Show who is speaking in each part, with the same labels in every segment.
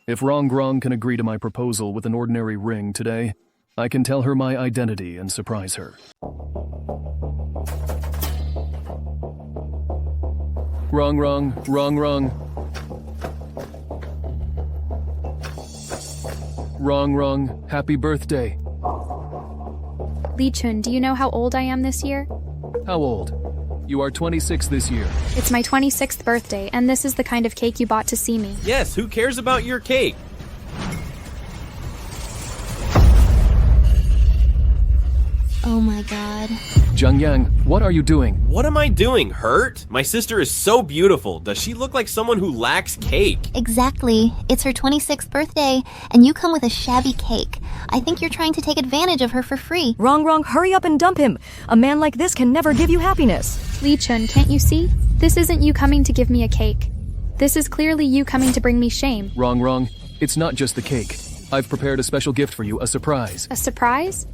Speaker 1: If Rong can agree to my proposal with an ordinary ring today, I can tell her my identity and surprise her. Rong. Rong, happy birthday.
Speaker 2: Li Chun, do you know how old I am this year?
Speaker 1: How old? You are 26 this year.
Speaker 2: It's my 26th birthday, and this is the kind of cake you bought to see me.
Speaker 3: Yes, who cares about your cake?
Speaker 4: Oh my god.
Speaker 1: Zhang, what are you doing?
Speaker 3: What am I doing? Hurt? My sister is so beautiful. Does she look like someone who lacks cake?
Speaker 4: Exactly. It's her 26th birthday, and you come with a shabby cake. I think you're trying to take advantage of her for free.
Speaker 5: Wrong, hurry up and dump him. A man like this can never give you happiness.
Speaker 2: Li Chun, can't you see? This isn't you coming to give me a cake. This is clearly you coming to bring me shame.
Speaker 1: Wrong. It's not just the cake. I've prepared a special gift for you, a surprise.
Speaker 2: A surprise?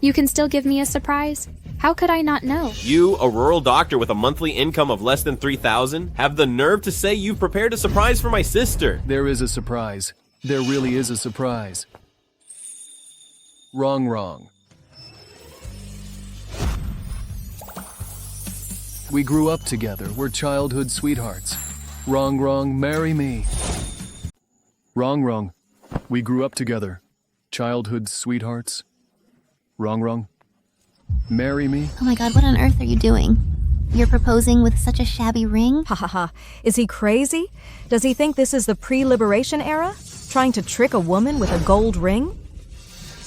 Speaker 2: You can still give me a surprise? How could I not know?
Speaker 3: You, a rural doctor with a monthly income of less than 3,000, have the nerve to say you've prepared a surprise for my sister.
Speaker 1: There is a surprise. There really is a surprise. Wrong. We grew up together. We're childhood sweethearts. Wrong, marry me. Wrong. We grew up together. Childhood sweethearts. Wrong. Marry me.
Speaker 4: Oh my god, what on earth are you doing? You're proposing with such a shabby ring?
Speaker 5: Ha. Is he crazy? Does he think this is the pre-liberation era? Trying to trick a woman with a gold ring?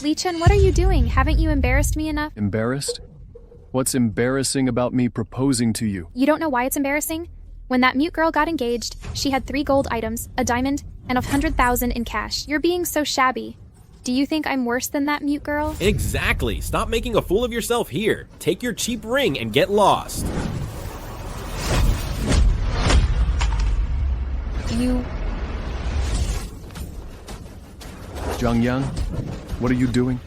Speaker 2: Li Chun, what are you doing? Haven't you embarrassed me enough?
Speaker 1: Embarrassed? What's embarrassing about me proposing to you?
Speaker 2: You don't know why it's embarrassing? When that mute girl got engaged, she had 3 gold items, a diamond, and 100,000 in cash. You're being so shabby. Do you think I'm worse than that mute girl?
Speaker 3: Exactly. Stop making a fool of yourself here. Take your cheap ring and get lost.
Speaker 2: You...
Speaker 1: Zhang, what are you doing?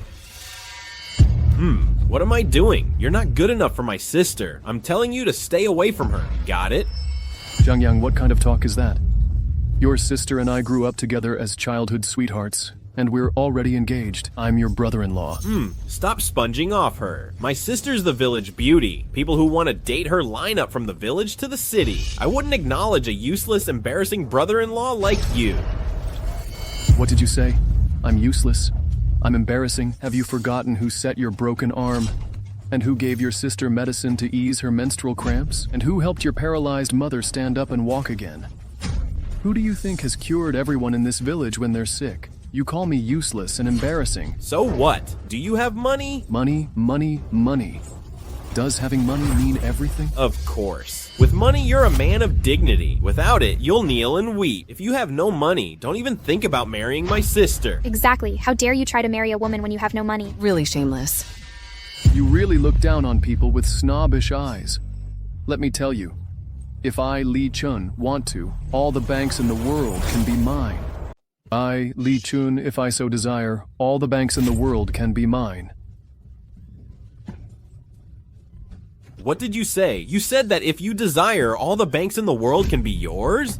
Speaker 3: What am I doing? You're not good enough for my sister. I'm telling you to stay away from her. Got it?
Speaker 1: Zhang, what kind of talk is that? Your sister and I grew up together as childhood sweethearts, and we're already engaged. I'm your brother-in-law.
Speaker 3: Stop sponging off her. My sister's the village beauty. People who want to date her line up from the village to the city. I wouldn't acknowledge a useless, embarrassing brother-in-law like you.
Speaker 1: What did you say? I'm useless. I'm embarrassing. Have you forgotten who set your broken arm? And who gave your sister medicine to ease her menstrual cramps? And who helped your paralyzed mother stand up and walk again? Who do you think has cured everyone in this village when they're sick? You call me useless and embarrassing.
Speaker 3: So what? Do you have money?
Speaker 1: Money. Does having money mean everything?
Speaker 3: Of course. With money, you're a man of dignity. Without it, you'll kneel and weep. If you have no money, don't even think about marrying my sister.
Speaker 2: Exactly. How dare you try to marry a woman when you have no money?
Speaker 5: Really shameless.
Speaker 1: You really look down on people with snobbish eyes. Let me tell you, if I, Li Chun, want to, all the banks in the world can be mine. I, Li Chun, if I so desire, all the banks in the world can be mine.
Speaker 3: What did you say? You said that if you desire, all the banks in the world can be yours?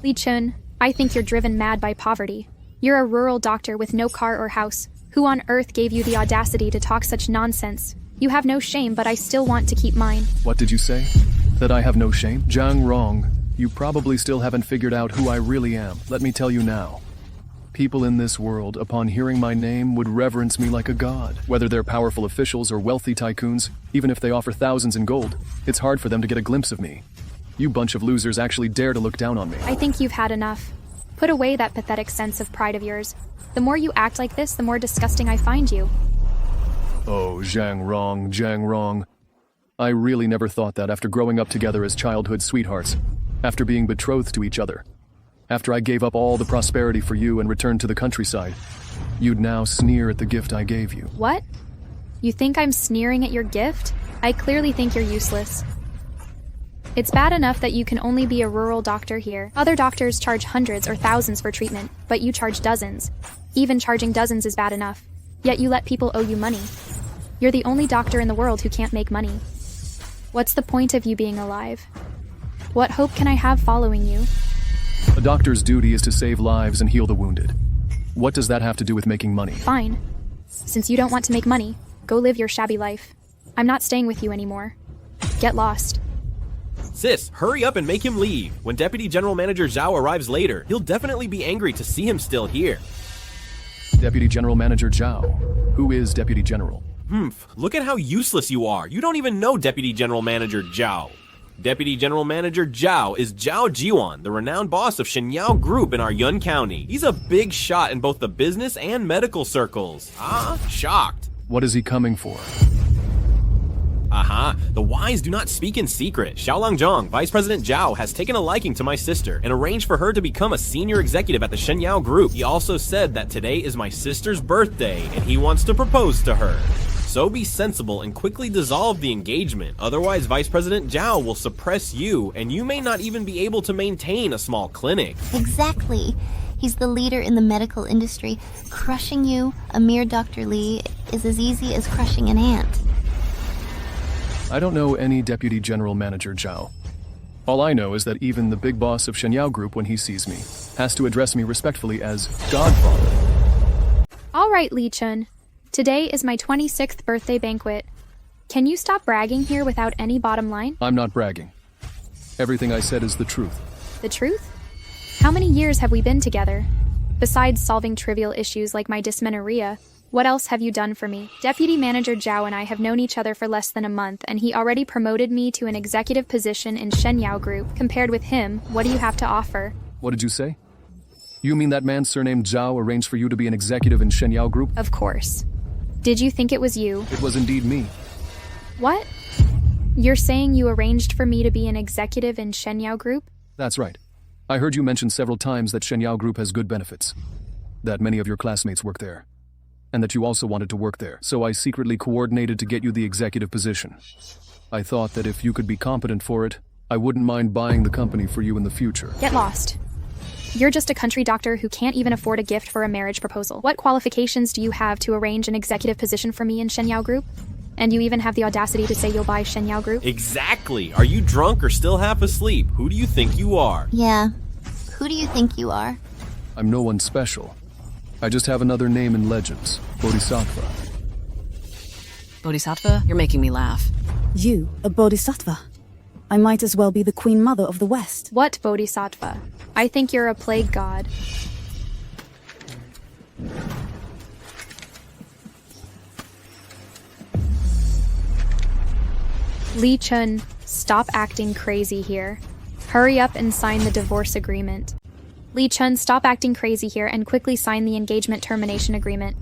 Speaker 2: Li Chun, I think you're driven mad by poverty. You're a rural doctor with no car or house. Who on earth gave you the audacity to talk such nonsense? You have no shame, but I still want to keep mine.
Speaker 1: What did you say? That I have no shame? Zhang Rong, you probably still haven't figured out who I really am. Let me tell you now. People in this world, upon hearing my name, would reverence me like a god. Whether they're powerful officials or wealthy tycoons, even if they offer thousands in gold, it's hard for them to get a glimpse of me. You bunch of losers actually dare to look down on me.
Speaker 2: I think you've had enough. Put away that pathetic sense of pride of yours. The more you act like this, the more disgusting I find you.
Speaker 1: Oh, Zhang Rong. I really never thought that after growing up together as childhood sweethearts, after being betrothed to each other, after I gave up all the prosperity for you and returned to the countryside, you'd now sneer at the gift I gave you.
Speaker 2: What? You think I'm sneering at your gift? I clearly think you're useless. It's bad enough that you can only be a rural doctor here. Other doctors charge hundreds or thousands for treatment, but you charge dozens. Even charging dozens is bad enough. Yet you let people owe you money. You're the only doctor in the world who can't make money. What's the point of you being alive? What hope can I have following you?
Speaker 1: A doctor's duty is to save lives and heal the wounded. What does that have to do with making money?
Speaker 2: Fine. Since you don't want to make money, go live your shabby life. I'm not staying with you anymore. Get lost.
Speaker 3: Sis, hurry up and make him leave. When Deputy General Manager Zhao arrives later, he'll definitely be angry to see him still here.
Speaker 1: Deputy General Manager Zhao. Who is Deputy General?
Speaker 3: Look at how useless you are. You don't even know Deputy General Manager Zhao. Deputy General Manager Zhao is Zhao Jiwan, the renowned boss of Shenyao Group in our Yun County. He's a big shot in both the business and medical circles. Shocked.
Speaker 1: What is he coming for?
Speaker 3: The wise do not speak in secret. Xiaolangzhong, Vice President Zhao, has taken a liking to my sister and arranged for her to become a senior executive at the Shenyao Group. He also said that today is my sister's birthday and he wants to propose to her. So be sensible and quickly dissolve the engagement. Otherwise, Vice President Zhao will suppress you and you may not even be able to maintain a small clinic.
Speaker 4: Exactly. He's the leader in the medical industry. Crushing you, a mere Dr. Li, is as easy as crushing an ant.
Speaker 1: I don't know any Deputy General Manager Zhao. All I know is that even the big boss of Shenyao Group, when he sees me, has to address me respectfully as Godfather.
Speaker 2: All right, Li Chun. Today is my 26th birthday banquet. Can you stop bragging here without any bottom line?
Speaker 1: I'm not bragging. Everything I said is the truth.
Speaker 2: The truth? How many years have we been together? Besides solving trivial issues like my dysmenorrhea, what else have you done for me? Deputy Manager Zhao and I have known each other for less than a month, and he already promoted me to an executive position in Shenyao Group. Compared with him, what do you have to offer?
Speaker 1: What did you say? You mean that man surnamed Zhao arranged for you to be an executive in Shenyao Group?
Speaker 2: Of course. Did you think it was you?
Speaker 1: It was indeed me.
Speaker 2: What? You're saying you arranged for me to be an executive in Shenyao Group?
Speaker 1: That's right. I heard you mention several times that Shenyao Group has good benefits, that many of your classmates work there, and that you also wanted to work there, so I secretly coordinated to get you the executive position. I thought that if you could be competent for it, I wouldn't mind buying the company for you in the future.
Speaker 2: Get lost. You're just a country doctor who can't even afford a gift for a marriage proposal. What qualifications do you have to arrange an executive position for me in Shenyao Group? And you even have the audacity to say you'll buy Shenyao Group?
Speaker 3: Exactly. Are you drunk or still half asleep? Who do you think you are?
Speaker 4: Yeah. Who do you think you are?
Speaker 1: I'm no one special. I just have another name in legends, Bodhisattva.
Speaker 6: Bodhisattva, you're making me laugh.
Speaker 7: You, a bodhisattva? I might as well be the Queen Mother of the West.
Speaker 2: What Bodhisattva? I think you're a plague god. Li Chun, stop acting crazy here. Hurry up and sign the divorce agreement. Li Chun, stop acting crazy here and quickly sign the engagement termination agreement.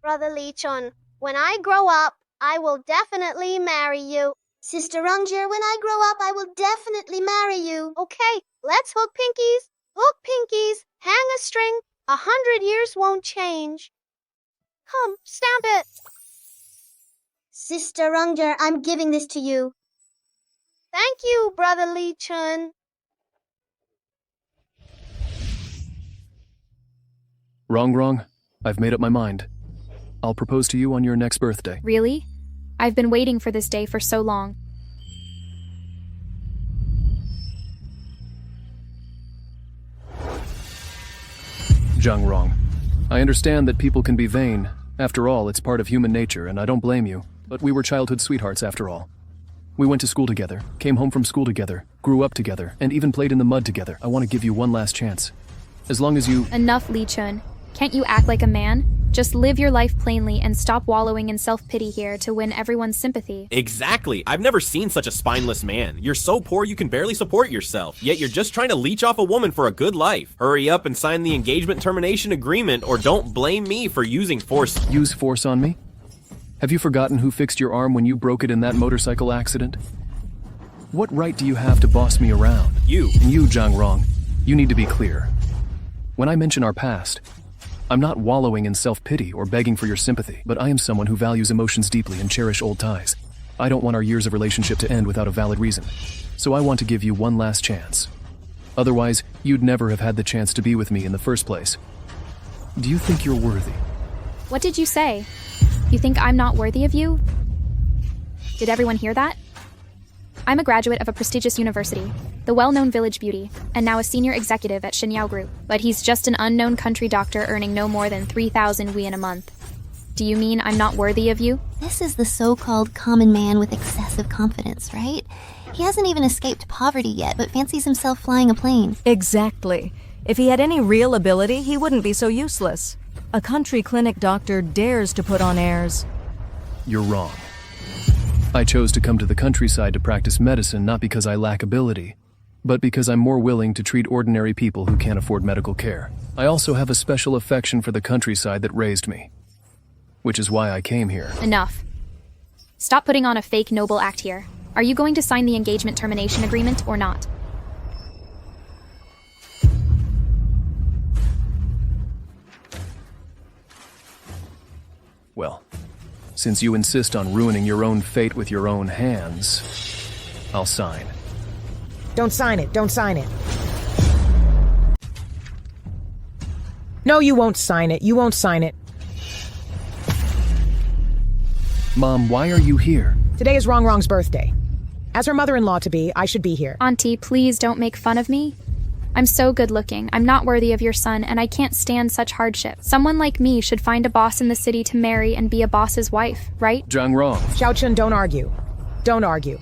Speaker 8: Brother Li Chun, when I grow up, I will definitely marry you. Sister Rungjir, when I grow up, I will definitely marry you. Okay, let's hook pinkies. Hook pinkies. Hang a string. 100 years won't change. Come, stamp it. Sister Rungjir, I'm giving this to you. Thank you, Brother Li Chun.
Speaker 1: Wrong. I've made up my mind. I'll propose to you on your next birthday.
Speaker 2: Really? I've been waiting for this day for so long.
Speaker 1: Zhang Rong, I understand that people can be vain. After all, it's part of human nature, and I don't blame you. But we were childhood sweethearts after all. We went to school together, came home from school together, grew up together, and even played in the mud together. I want to give you one last chance. As long as you—
Speaker 2: Enough, Li Chun. Can't you act like a man? Just live your life plainly and stop wallowing in self-pity here to win everyone's sympathy.
Speaker 3: Exactly. I've never seen such a spineless man. You're so poor you can barely support yourself, yet you're just trying to leech off a woman for a good life. Hurry up and sign the engagement termination agreement, or don't blame me for using force.
Speaker 1: Use force on me? Have you forgotten who fixed your arm when you broke it in that motorcycle accident? What right do you have to boss me around?
Speaker 3: You.
Speaker 1: And you, Zhang Rong, you need to be clear. When I mention our past, I'm not wallowing in self-pity or begging for your sympathy, but I am someone who values emotions deeply and cherish old ties. I don't want our years of relationship to end without a valid reason, so I want to give you one last chance. Otherwise, you'd never have had the chance to be with me in the first place. Do you think you're worthy?
Speaker 2: What did you say? You think I'm not worthy of you? Did everyone hear that? I'm a graduate of a prestigious university, the well-known Village Beauty, and now a senior executive at Shenyao Group. But he's just an unknown country doctor earning no more than 3,000 yuan a month. Do you mean I'm not worthy of you?
Speaker 4: This is the so-called common man with excessive confidence, right? He hasn't even escaped poverty yet, but fancies himself flying a plane.
Speaker 5: Exactly. If he had any real ability, he wouldn't be so useless. A country clinic doctor dares to put on airs.
Speaker 1: You're wrong. I chose to come to the countryside to practice medicine not because I lack ability, but because I'm more willing to treat ordinary people who can't afford medical care. I also have a special affection for the countryside that raised me, which is why I came here.
Speaker 2: Enough. Stop putting on a fake noble act here. Are you going to sign the engagement termination agreement or not?
Speaker 1: Well, since you insist on ruining your own fate with your own hands, I'll sign.
Speaker 6: Don't sign it. Don't sign it. No, you won't sign it. You won't sign it.
Speaker 1: Mom, why are you here?
Speaker 6: Today is Wrong's birthday. As her mother-in-law-to-be, I should be here.
Speaker 2: Auntie, please don't make fun of me. I'm so good-looking. I'm not worthy of your son, and I can't stand such hardship. Someone like me should find a boss in the city to marry and be a boss's wife, right?
Speaker 1: Zhang Rong.
Speaker 6: Xiaochun, don't argue. Don't argue.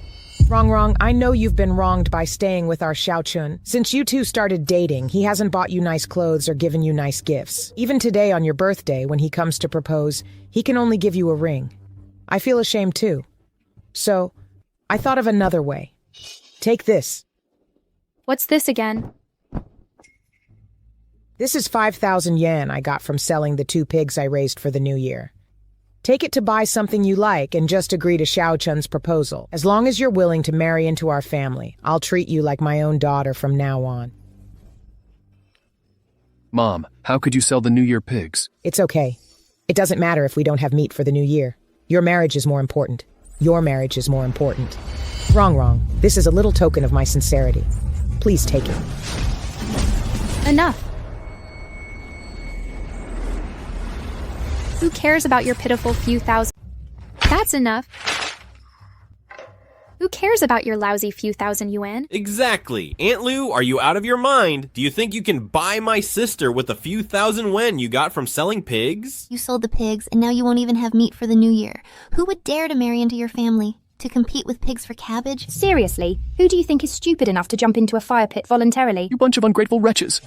Speaker 6: Wrong, I know you've been wronged by staying with our Xiaochun. Since you two started dating, he hasn't bought you nice clothes or given you nice gifts. Even today on your birthday, when he comes to propose, he can only give you a ring. I feel ashamed too. So, I thought of another way. Take this.
Speaker 2: What's this again?
Speaker 6: This is 5,000 yen I got from selling the 2 pigs I raised for the new year. Take it to buy something you like and just agree to Xiaochun's proposal. As long as you're willing to marry into our family, I'll treat you like my own daughter from now on.
Speaker 1: Mom, how could you sell the New Year pigs?
Speaker 6: It's okay. It doesn't matter if we don't have meat for the new year. Your marriage is more important. Your marriage is more important. Wrong. This is a little token of my sincerity. Please take it.
Speaker 2: Enough. Who cares about your pitiful few thousand? That's enough. Who cares about your lousy few thousand yuan?
Speaker 3: Exactly. Aunt Lou, are you out of your mind? Do you think you can buy my sister with a few thousand yuan you got from selling pigs?
Speaker 4: You sold the pigs, and now you won't even have meat for the new year. Who would dare to marry into your family? To compete with pigs for cabbage?
Speaker 9: Seriously, who do you think is stupid enough to jump into a fire pit voluntarily?
Speaker 1: You bunch of ungrateful wretches.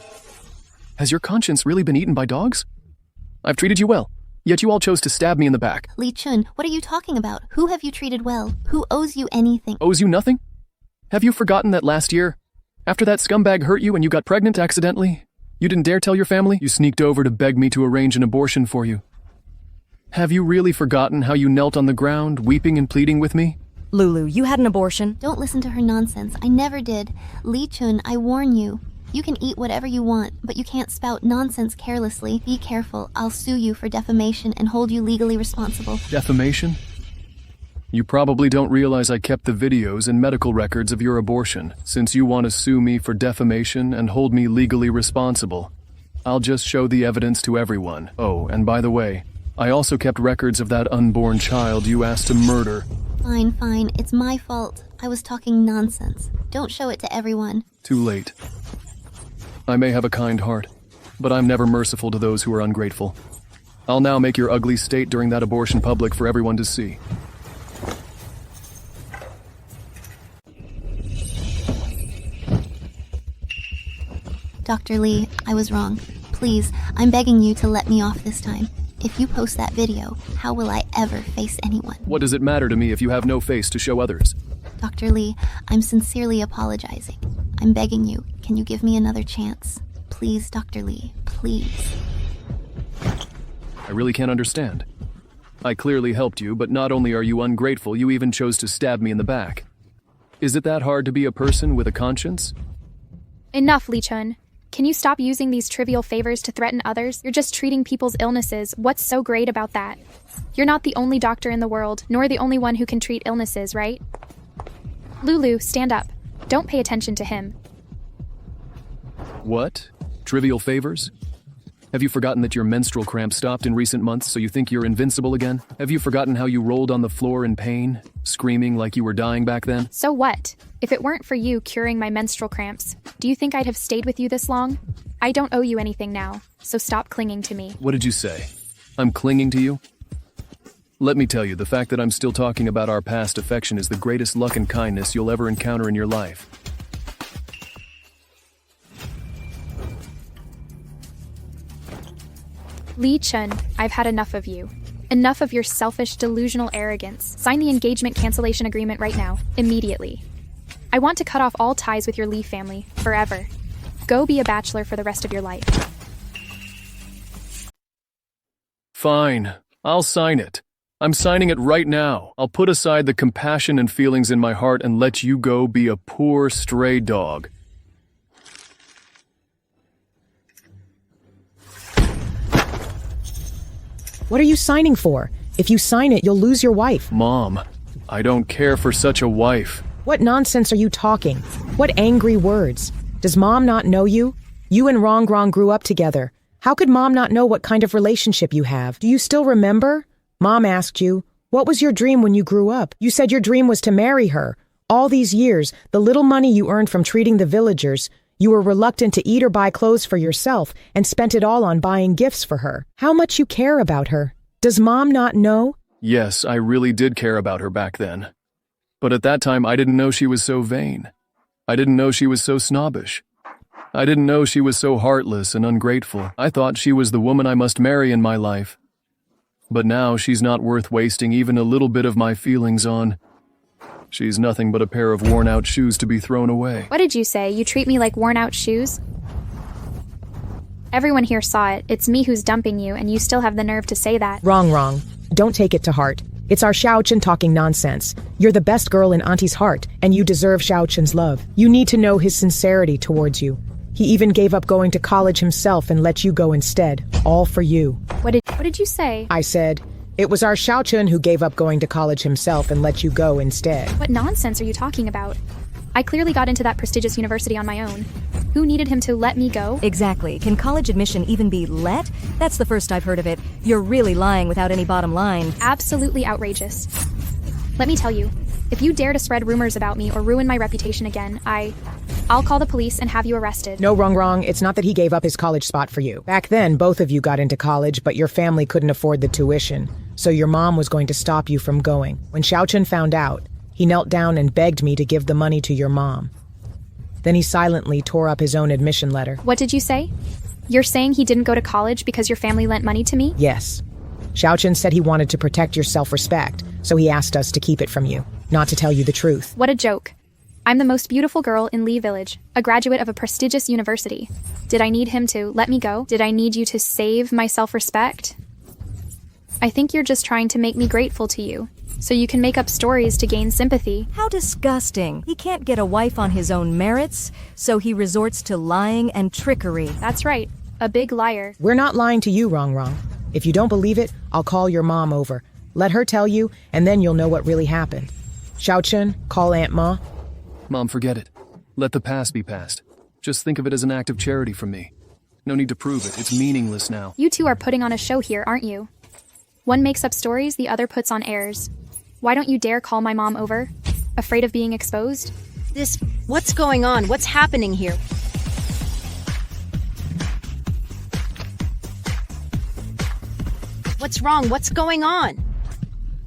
Speaker 1: Has your conscience really been eaten by dogs? I've treated you well, yet you all chose to stab me in the back.
Speaker 4: Li Chun, what are you talking about? Who have you treated well? Who owes you anything?
Speaker 1: Owes you nothing? Have you forgotten that last year, after that scumbag hurt you and you got pregnant accidentally, you didn't dare tell your family? You sneaked over to beg me to arrange an abortion for you. Have you really forgotten how you knelt on the ground, weeping and pleading with me?
Speaker 5: Lulu, you had an abortion?
Speaker 4: Don't listen to her nonsense. I never did. Li Chun, I warn you. You can eat whatever you want, but you can't spout nonsense carelessly. Be careful. I'll sue you for defamation and hold you legally responsible.
Speaker 1: Defamation? You probably don't realize I kept the videos and medical records of your abortion. Since you want to sue me for defamation and hold me legally responsible, I'll just show the evidence to everyone. Oh, and by the way, I also kept records of that unborn child you asked to murder.
Speaker 4: Fine. It's my fault. I was talking nonsense. Don't show it to everyone.
Speaker 1: Too late. I may have a kind heart, but I'm never merciful to those who are ungrateful. I'll now make your ugly state during that abortion public for everyone to see.
Speaker 4: Dr. Lee, I was wrong. Please, I'm begging you to let me off this time. If you post that video, how will I ever face anyone?
Speaker 1: What does it matter to me if you have no face to show others?
Speaker 4: Dr. Lee, I'm sincerely apologizing. I'm begging you, can you give me another chance? Please, Dr. Lee, please.
Speaker 1: I really can't understand. I clearly helped you, but not only are you ungrateful, you even chose to stab me in the back. Is it that hard to be a person with a conscience?
Speaker 2: Enough, Li Chun. Can you stop using these trivial favors to threaten others? You're just treating people's illnesses. What's so great about that? You're not the only doctor in the world, nor the only one who can treat illnesses, right? Lulu, stand up. Don't pay attention to him.
Speaker 1: What? Trivial favors? Have you forgotten that your menstrual cramp stopped in recent months, so you think you're invincible again? Have you forgotten how you rolled on the floor in pain, screaming like you were dying back then?
Speaker 2: So what? If it weren't for you curing my menstrual cramps, do you think I'd have stayed with you this long? I don't owe you anything now, so stop clinging to me.
Speaker 1: What did you say? I'm clinging to you? Let me tell you, the fact that I'm still talking about our past affection is the greatest luck and kindness you'll ever encounter in your life.
Speaker 2: Lee Chun, I've had enough of you. Enough of your selfish, delusional arrogance. Sign the engagement cancellation agreement right now, immediately. I want to cut off all ties with your Lee family, forever. Go be a bachelor for the rest of your life.
Speaker 1: Fine, I'll sign it. I'm signing it right now. I'll put aside the compassion and feelings in my heart and let you go be a poor stray dog.
Speaker 6: What are you signing for? If you sign it, you'll lose your wife.
Speaker 1: Mom, I don't care for such a wife.
Speaker 6: What nonsense are you talking? What angry words? Does Mom not know you? You and Rong grew up together. How could Mom not know what kind of relationship you have? Do you still remember? Mom asked you, what was your dream when you grew up? You said your dream was to marry her. All these years, the little money you earned from treating the villagers, you were reluctant to eat or buy clothes for yourself and spent it all on buying gifts for her. How much you care about her. Does Mom not know?
Speaker 1: Yes, I really did care about her back then. But at that time, I didn't know she was so vain. I didn't know she was so snobbish. I didn't know she was so heartless and ungrateful. I thought she was the woman I must marry in my life. But now she's not worth wasting even a little bit of my feelings on. She's nothing but a pair of worn-out shoes to be thrown away.
Speaker 2: What did you say? You treat me like worn-out shoes? Everyone here saw it. It's me who's dumping you, and you still have the nerve to say that.
Speaker 6: Wrong. Don't take it to heart. It's our Xiaochen talking nonsense. You're the best girl in Auntie's heart, and you deserve Xiaochen's love. You need to know his sincerity towards you. He even gave up going to college himself and let you go instead. All for you.
Speaker 2: What did you say?
Speaker 6: I said, it was our Xiaochen who gave up going to college himself and let you go instead.
Speaker 2: What nonsense are you talking about? I clearly got into that prestigious university on my own. Who needed him to let me go?
Speaker 5: Exactly. Can college admission even be let? That's the first I've heard of it. You're really lying without any bottom line.
Speaker 2: Absolutely outrageous. Let me tell you, if you dare to spread rumors about me or ruin my reputation again, I'll call the police and have you arrested.
Speaker 6: No, wrong. It's not that he gave up his college spot for you. Back then, both of you got into college, but your family couldn't afford the tuition, so your mom was going to stop you from going. When Xiaochen found out, he knelt down and begged me to give the money to your mom. Then he silently tore up his own admission letter.
Speaker 2: What did you say? You're saying he didn't go to college because your family lent money to me?
Speaker 6: Yes. Xiaochen said he wanted to protect your self-respect, so he asked us to keep it from you, not to tell you the truth.
Speaker 2: What a joke. I'm the most beautiful girl in Lee Village, a graduate of a prestigious university. Did I need him to let me go? Did I need you to save my self-respect? I think you're just trying to make me grateful to you, so you can make up stories to gain sympathy.
Speaker 5: How disgusting. He can't get a wife on his own merits, so he resorts to lying and trickery.
Speaker 2: That's right, a big liar.
Speaker 6: We're not lying to you, wrong. If you don't believe it, I'll call your mom over. Let her tell you, and then you'll know what really happened. Xiaochen, call Aunt Ma.
Speaker 1: Mom, forget it. Let the past be past. Just think of it as an act of charity from me. No need to prove it. It's meaningless now.
Speaker 2: You two are putting on a show here, aren't you? One makes up stories, the other puts on airs. Why don't you dare call my mom over? Afraid of being exposed?
Speaker 10: What's going on? What's happening here? What's wrong? What's going on?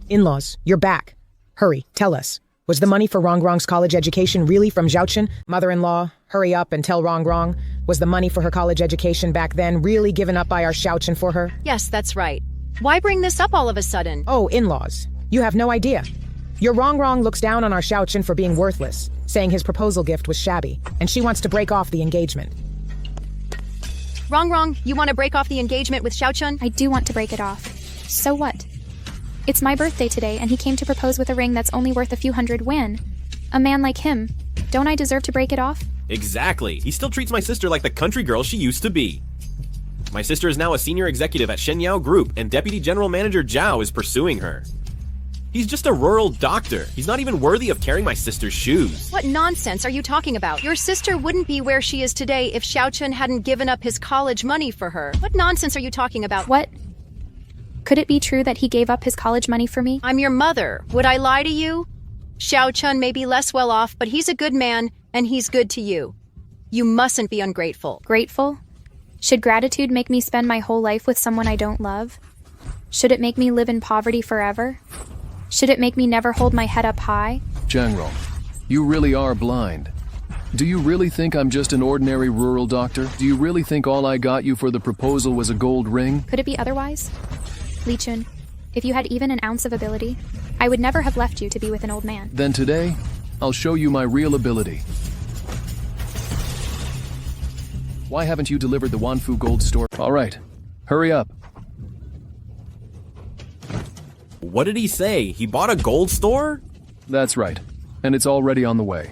Speaker 6: In-laws, you're back. Hurry, tell us. Was the money for Rong's college education really from Xiaochen? Mother-in-law, hurry up and tell Rong. Was the money for her college education back then really given up by our Xiaochen for her?
Speaker 10: Yes, that's right. Why bring this up all of a sudden?
Speaker 6: Oh, in-laws. You have no idea. Your Rong looks down on our Xiaochen for being worthless, saying his proposal gift was shabby, and she wants to break off the engagement.
Speaker 10: Rong, you want to break off the engagement with Xiaochen?
Speaker 2: I do want to break it off. So what? It's my birthday today, and he came to propose with a ring that's only worth a few hundred yuan. A man like him, don't I deserve to break it off?
Speaker 3: Exactly. He still treats my sister like the country girl she used to be. My sister is now a senior executive at Shenyao Group, and Deputy General Manager Zhao is pursuing her. He's just a rural doctor. He's not even worthy of carrying my sister's shoes.
Speaker 10: What nonsense are you talking about? Your sister wouldn't be where she is today if Xiaochun hadn't given up his college money for her. What nonsense are you talking about?
Speaker 2: What? Could it be true that he gave up his college money for me?
Speaker 10: I'm your mother. Would I lie to you? Xiaochun may be less well off, but he's a good man, and he's good to you. You mustn't be ungrateful.
Speaker 2: Grateful? Should gratitude make me spend my whole life with someone I don't love? Should it make me live in poverty forever? Should it make me never hold my head up high?
Speaker 1: General, you really are blind. Do you really think I'm just an ordinary rural doctor? Do you really think all I got you for the proposal was a gold ring?
Speaker 2: Could it be otherwise? Lichun, if you had even an ounce of ability, I would never have left you to be with an old man.
Speaker 1: Then today, I'll show you my real ability. Why haven't you delivered the Wanfu gold store? All right, hurry up.
Speaker 3: What did he say? He bought a gold store?
Speaker 1: That's right, and it's already on the way.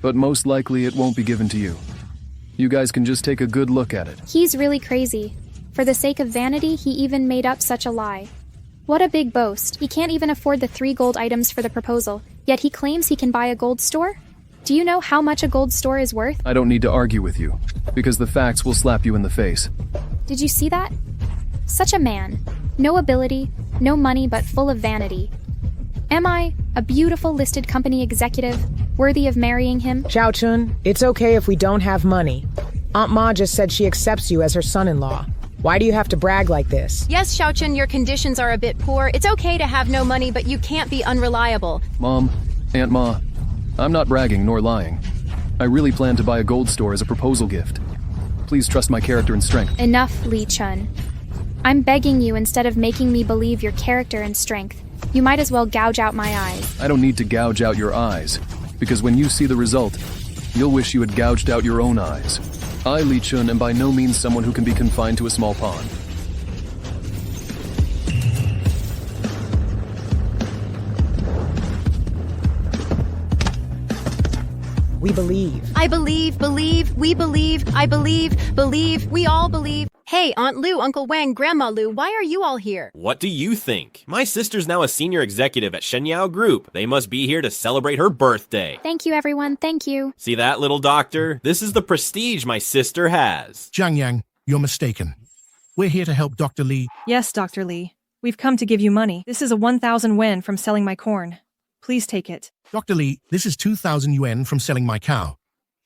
Speaker 1: But most likely it won't be given to you. You guys can just take a good look at it.
Speaker 2: He's really crazy. For the sake of vanity, he even made up such a lie. What a big boast. He can't even afford the 3 gold items for the proposal, yet he claims he can buy a gold store? Do you know how much a gold store is worth?
Speaker 1: I don't need to argue with you, because the facts will slap you in the face.
Speaker 2: Did you see that? Such a man. No ability, no money, but full of vanity. Am I, a beautiful listed company executive, worthy of marrying him?
Speaker 6: Xiaochun, it's okay if we don't have money. Aunt Ma just said she accepts you as her son-in-law. Why do you have to brag like this?
Speaker 10: Yes, Xiaochun, your conditions are a bit poor. It's okay to have no money, but you can't be unreliable.
Speaker 1: Mom, Aunt Ma, I'm not bragging nor lying. I really plan to buy a gold store as a proposal gift. Please trust my character and strength.
Speaker 2: Enough, Li Chun. I'm begging you, instead of making me believe your character and strength, you might as well gouge out my eyes.
Speaker 1: I don't need to gouge out your eyes, because when you see the result, you'll wish you had gouged out your own eyes. I, Li Chun, am by no means someone who can be confined to a small pond.
Speaker 6: We believe.
Speaker 10: I believe, we believe, I believe, we all believe. Hey, Aunt Lu, Uncle Wang, Grandma Lu, why are you all here?
Speaker 3: What do you think? My sister's now a senior executive at Shenyao Group. They must be here to celebrate her birthday.
Speaker 2: Thank you, everyone. Thank you.
Speaker 3: See that, little doctor? This is the prestige my sister has.
Speaker 11: Zhang Yang, you're mistaken. We're here to help Dr. Li.
Speaker 12: Yes, Dr. Li. We've come to give you money. This is a 1,000 yuan from selling my corn. Please take it.
Speaker 11: Dr. Li, this is 2,000 yuan from selling my cow.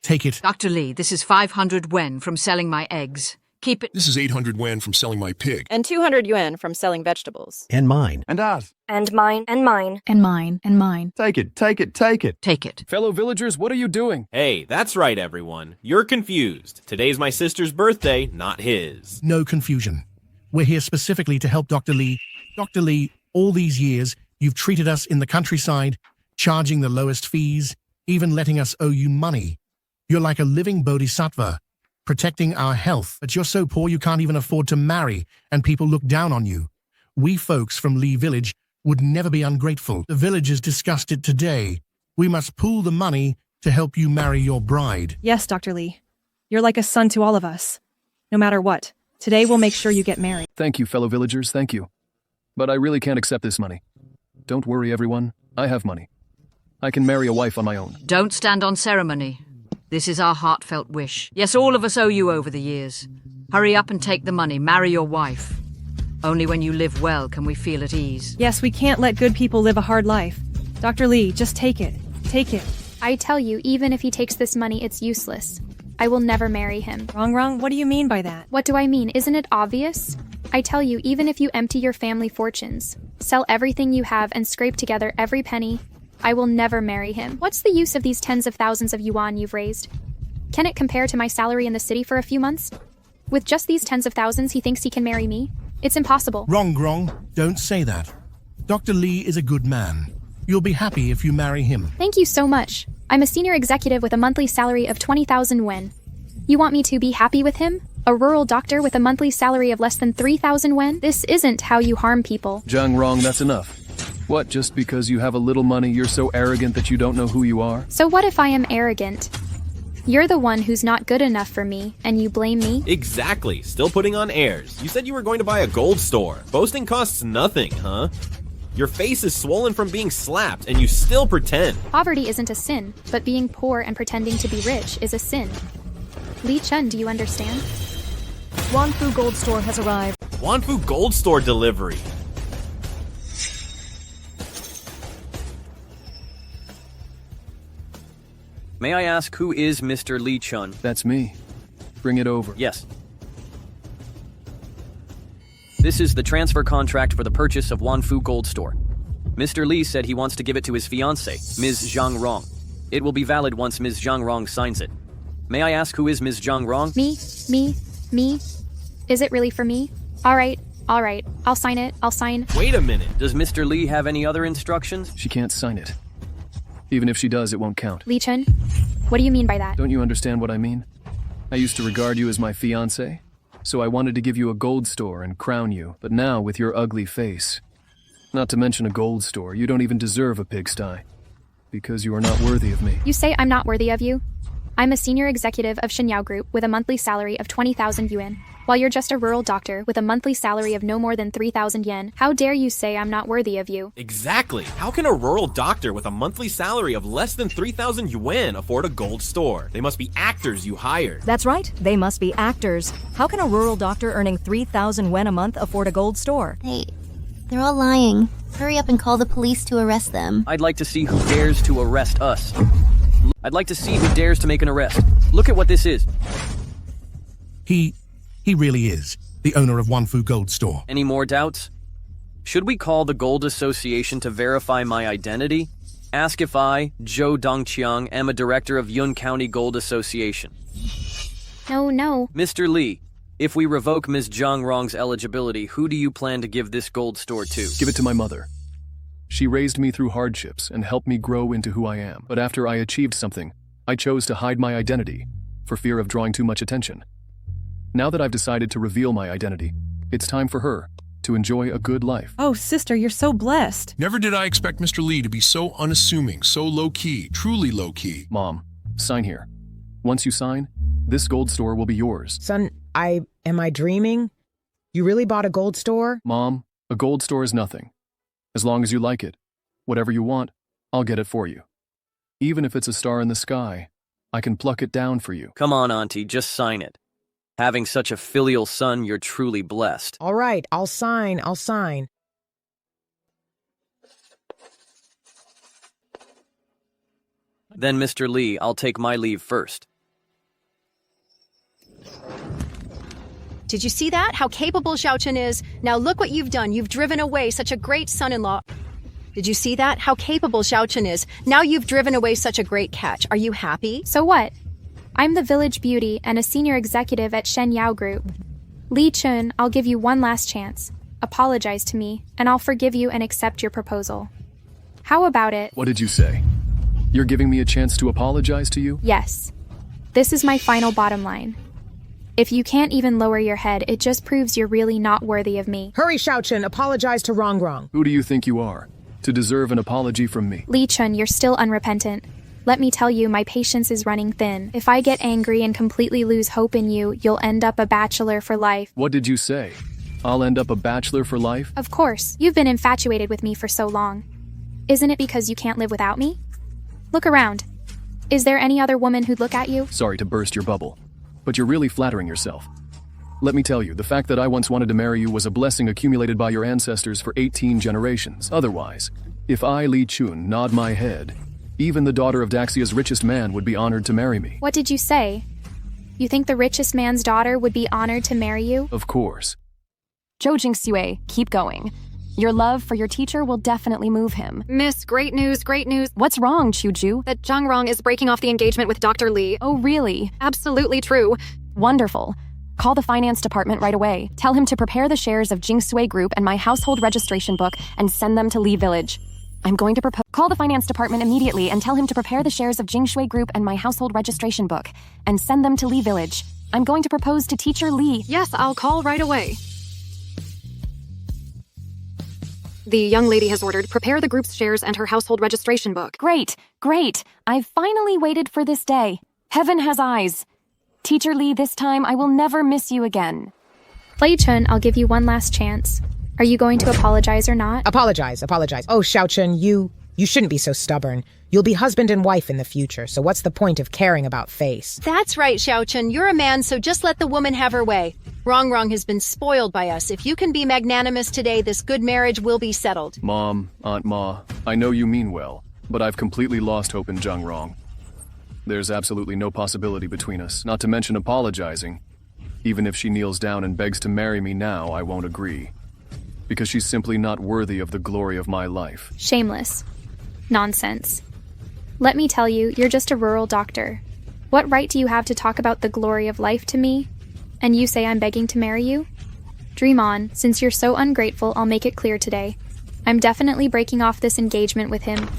Speaker 11: Take it.
Speaker 13: Dr. Li, this is 500 yuan from selling my eggs. Keep it.
Speaker 14: This is 800 yuan from selling my pig.
Speaker 15: And 200 yuan from selling vegetables.
Speaker 16: And mine.
Speaker 17: And ours.
Speaker 9: And mine. And mine.
Speaker 7: And mine. And mine.
Speaker 17: Take it, take it, take it.
Speaker 13: Take it.
Speaker 1: Fellow villagers, what are you doing?
Speaker 3: Hey, that's right, everyone. You're confused. Today's my sister's birthday, not his.
Speaker 11: No confusion. We're here specifically to help Dr. Li. Dr. Li, all these years, you've treated us in the countryside, charging the lowest fees, even letting us owe you money. You're like a living bodhisattva, protecting our health, but you're so poor you can't even afford to marry, and people look down on you. We folks from Li Village would never be ungrateful. The villagers discussed it today. We must pool the money to help you marry your bride.
Speaker 12: Yes, Dr. Li. You're like a son to all of us. No matter what, today we'll make sure you get married.
Speaker 1: Thank you, fellow villagers, thank you. But I really can't accept this money. Don't worry, everyone. I have money. I can marry a wife on my own.
Speaker 13: Don't stand on ceremony. This is our heartfelt wish. Yes, all of us owe you over the years. Hurry up and take the money. Marry your wife. Only when you live well can we feel at ease.
Speaker 12: Yes, we can't let good people live a hard life. Dr. Li, just take it. Take it.
Speaker 2: I tell you, even if he takes this money, it's useless. I will never marry him.
Speaker 12: Wrong, what do you mean by that?
Speaker 2: What do I mean? Isn't it obvious? I tell you, even if you empty your family fortunes, sell everything you have and scrape together every penny, I will never marry him. What's the use of these tens of thousands of yuan you've raised? Can it compare to my salary in the city for a few months? With just these tens of thousands, he thinks he can marry me? It's impossible.
Speaker 11: Wrong. Don't say that. Dr. Li is a good man. You'll be happy if you marry him.
Speaker 2: Thank you so much. I'm a senior executive with a monthly salary of 20,000 yuan. You want me to be happy with him? A rural doctor with a monthly salary of less than 3,000 yuan? This isn't how you harm people.
Speaker 1: Zhang Rong, that's enough. What, just because you have a little money, you're so arrogant that you don't know who you are?
Speaker 2: So what if I am arrogant? You're the one who's not good enough for me, and you blame me?
Speaker 3: Exactly. Still putting on airs. You said you were going to buy a gold store. Boasting costs nothing, huh? Your face is swollen from being slapped, and you still pretend.
Speaker 2: Poverty isn't a sin, but being poor and pretending to be rich is a sin. Li Chun, do you understand?
Speaker 5: Wanfu Gold Store has arrived.
Speaker 3: Wanfu Gold Store delivery.
Speaker 16: May I ask who is Mr. Li Chun?
Speaker 1: That's me. Bring it over.
Speaker 16: Yes. This is the transfer contract for the purchase of Wanfu Gold Store. Mr. Li said he wants to give it to his fiancée, Ms. Zhang Rong. It will be valid once Ms. Zhang Rong signs it. May I ask who is Ms. Zhang Rong?
Speaker 2: Me? Is it really for me? All right. I'll sign it.
Speaker 3: Wait a minute.
Speaker 16: Does Mr. Li have any other instructions?
Speaker 1: She can't sign it. Even if she does, it won't count.
Speaker 2: Li Chun, what do you mean by that?
Speaker 1: Don't you understand what I mean? I used to regard you as my fiancé, so I wanted to give you a gold store and crown you, but now with your ugly face. Not to mention a gold store, you don't even deserve a pigsty. Because you are not worthy of me.
Speaker 2: You say I'm not worthy of you? I'm a senior executive of Shenyao Group with a monthly salary of 20,000 yuan, while you're just a rural doctor with a monthly salary of no more than 3,000 yen. How dare you say I'm not worthy of you?
Speaker 3: Exactly. How can a rural doctor with a monthly salary of less than 3,000 yuan afford a gold store? They must be actors you hired.
Speaker 5: That's right, they must be actors. How can a rural doctor earning 3,000 yuan a month afford a gold store?
Speaker 4: They're all lying. Hurry up and call the police to arrest them.
Speaker 16: I'd like to see who dares to arrest us. I'd like to see who dares to make an arrest. Look at what this is.
Speaker 11: He really is the owner of Wanfu Gold Store.
Speaker 16: Any more doubts? Should we call the Gold Association to verify my identity? Ask if I, Zhou Dongqiang, am a director of Yun County Gold Association.
Speaker 2: No.
Speaker 16: Mr. Li, if we revoke Ms. Zhang Rong's eligibility, who do you plan to give this gold store to?
Speaker 1: Give it to my mother. She raised me through hardships and helped me grow into who I am. But after I achieved something, I chose to hide my identity for fear of drawing too much attention. Now that I've decided to reveal my identity, it's time for her to enjoy a good life.
Speaker 12: Oh, sister, you're so blessed.
Speaker 14: Never did I expect Mr. Li to be so unassuming, so low-key, truly low-key.
Speaker 1: Mom, sign here. Once you sign, this gold store will be yours.
Speaker 6: Son, am I dreaming? You really bought a gold store?
Speaker 1: Mom, a gold store is nothing. As long as you like it, whatever you want, I'll get it for you. Even if it's a star in the sky, I can pluck it down for you.
Speaker 16: Come on, Auntie, just sign it. Having such a filial son, you're truly blessed.
Speaker 6: All right, I'll sign.
Speaker 16: Then, Mr. Li, I'll take my leave first.
Speaker 10: Did you see that? How capable Xiao Chun is? Now look what you've done. You've driven away such a great son-in-law. Did you see that? How capable Xiao Chun is? Now you've driven away such a great catch. Are you happy?
Speaker 2: So what? I'm the village beauty and a senior executive at Shenyao Group. Li Chun, I'll give you one last chance. Apologize to me, and I'll forgive you and accept your proposal. How about it?
Speaker 1: What did you say? You're giving me a chance to apologize to you?
Speaker 2: Yes. This is my final bottom line. If you can't even lower your head, it just proves you're really not worthy of me.
Speaker 6: Hurry, Xiao Chun, apologize to Rong.
Speaker 1: Who do you think you are, to deserve an apology from me?
Speaker 2: Li Chun, you're still unrepentant. Let me tell you, my patience is running thin. If I get angry and completely lose hope in you, you'll end up a bachelor for life.
Speaker 1: What did you say? I'll end up a bachelor for life?
Speaker 2: Of course. You've been infatuated with me for so long. Isn't it because you can't live without me? Look around. Is there any other woman who'd look at you?
Speaker 1: Sorry to burst your bubble, but you're really flattering yourself. Let me tell you, the fact that I once wanted to marry you was a blessing accumulated by your ancestors for 18 generations. Otherwise, if I, Li Chun, nod my head, even the daughter of Daxia's richest man would be honored to marry me.
Speaker 2: What did you say? You think the richest man's daughter would be honored to marry you?
Speaker 1: Of course.
Speaker 17: Zhou Jingsue, keep going. Your love for your teacher will definitely move him.
Speaker 9: Miss, great news.
Speaker 17: What's wrong, Chuju?
Speaker 9: That Zhang Rong is breaking off the engagement with Dr. Li.
Speaker 17: Oh, really?
Speaker 9: Absolutely true.
Speaker 17: Wonderful. Call the finance department right away. Tell him to prepare the shares of Jingsue Group and my household registration book and send them to Li Village. I'm going to call the finance department immediately and tell him to prepare the shares of Jingsue Group and my household registration book and send them to Li Village. I'm going to propose to teacher Li.
Speaker 9: Yes, I'll call right away. The young lady has ordered, prepare the group's shares and her household registration book.
Speaker 17: Great. I've finally waited for this day. Heaven has eyes. Teacher Li, this time I will never miss you again.
Speaker 2: Li Chun, I'll give you one last chance. Are you going to apologize or not?
Speaker 6: Apologize. Oh, Xiaochun, you shouldn't be so stubborn. You'll be husband and wife in the future, so what's the point of caring about face?
Speaker 10: That's right, Xiaochun. You're a man, so just let the woman have her way. Rong has been spoiled by us. If you can be magnanimous today, this good marriage will be settled.
Speaker 1: Mom, Aunt Ma, I know you mean well, but I've completely lost hope in Zhang Rong. There's absolutely no possibility between us, not to mention apologizing. Even if she kneels down and begs to marry me now, I won't agree. Because she's simply not worthy of the glory of my life.
Speaker 2: Shameless. Nonsense. Let me tell you, you're just a rural doctor. What right do you have to talk about the glory of life to me? And you say I'm begging to marry you? Dream on. Since you're so ungrateful, I'll make it clear today. I'm definitely breaking off this engagement with him.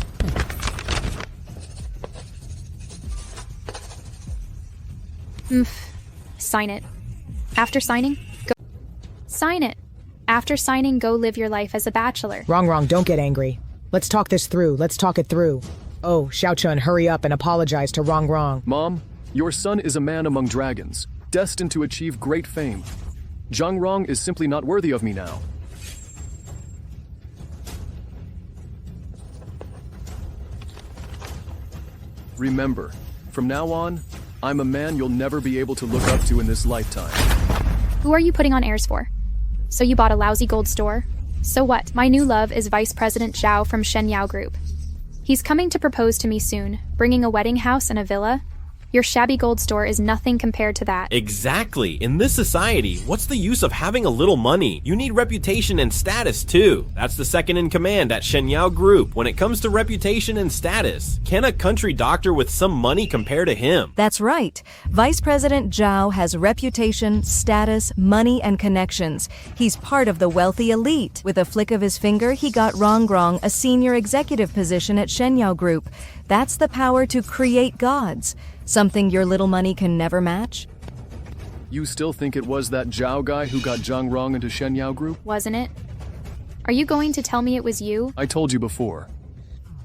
Speaker 2: Sign it. After signing, go. Sign it. After signing, go live your life as a bachelor.
Speaker 6: Wrong, don't get angry. Let's talk this through. Let's talk it through. Oh, Xiaochun, hurry up and apologize to Wrong.
Speaker 1: Mom, your son is a man among dragons, destined to achieve great fame. Zhang Rong is simply not worthy of me now. Remember, from now on, I'm a man you'll never be able to look up to in this lifetime.
Speaker 2: Who are you putting on airs for? So you bought a lousy gold store? So what? My new love is Vice President Zhao from Shenyao Group. He's coming to propose to me soon, bringing a wedding house and a villa. Your shabby gold store is nothing compared to that.
Speaker 3: Exactly. In this society, what's the use of having a little money? You need reputation and status too. That's the second in command at Shenyao Group when it comes to reputation and status. Can a country doctor with some money compare to him?
Speaker 5: That's right. Vice President Zhao has reputation, status, money, and connections. He's part of the wealthy elite. With a flick of his finger, he got Rong a senior executive position at Shenyao Group. That's the power to create gods. Something your little money can never match?
Speaker 1: You still think it was that Zhao guy who got Zhang Rong into Shenyao Group?
Speaker 2: Wasn't it? Are you going to tell me it was you?
Speaker 1: I told you before.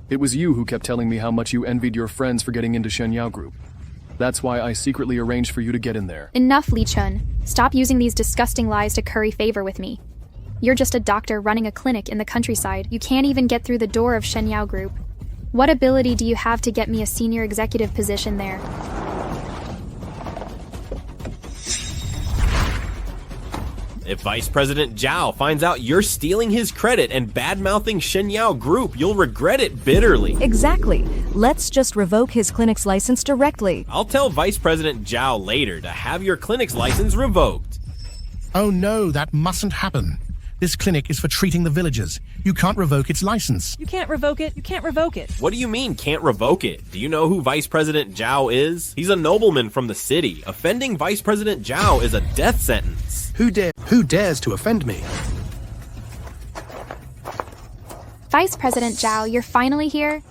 Speaker 1: It was you who kept telling me how much you envied your friends for getting into Shenyao Group. That's why I secretly arranged for you to get in there.
Speaker 2: Enough, Li Chun. Stop using these disgusting lies to curry favor with me. You're just a doctor running a clinic in the countryside. You can't even get through the door of Shenyao Group. What ability do you have to get me a senior executive position there?
Speaker 3: If Vice President Zhao finds out you're stealing his credit and bad-mouthing Shenyao Group, you'll regret it bitterly.
Speaker 5: Exactly. Let's just revoke his clinic's license directly.
Speaker 3: I'll tell Vice President Zhao later to have your clinic's license revoked.
Speaker 11: Oh no, that mustn't happen. This clinic is for treating the villagers. You can't revoke its license.
Speaker 12: You can't revoke it.
Speaker 3: What do you mean, can't revoke it? Do you know who Vice President Zhao is? He's a nobleman from the city. Offending Vice President Zhao is a death sentence.
Speaker 18: Who dares to offend me?
Speaker 2: Vice President Zhao, you're finally here?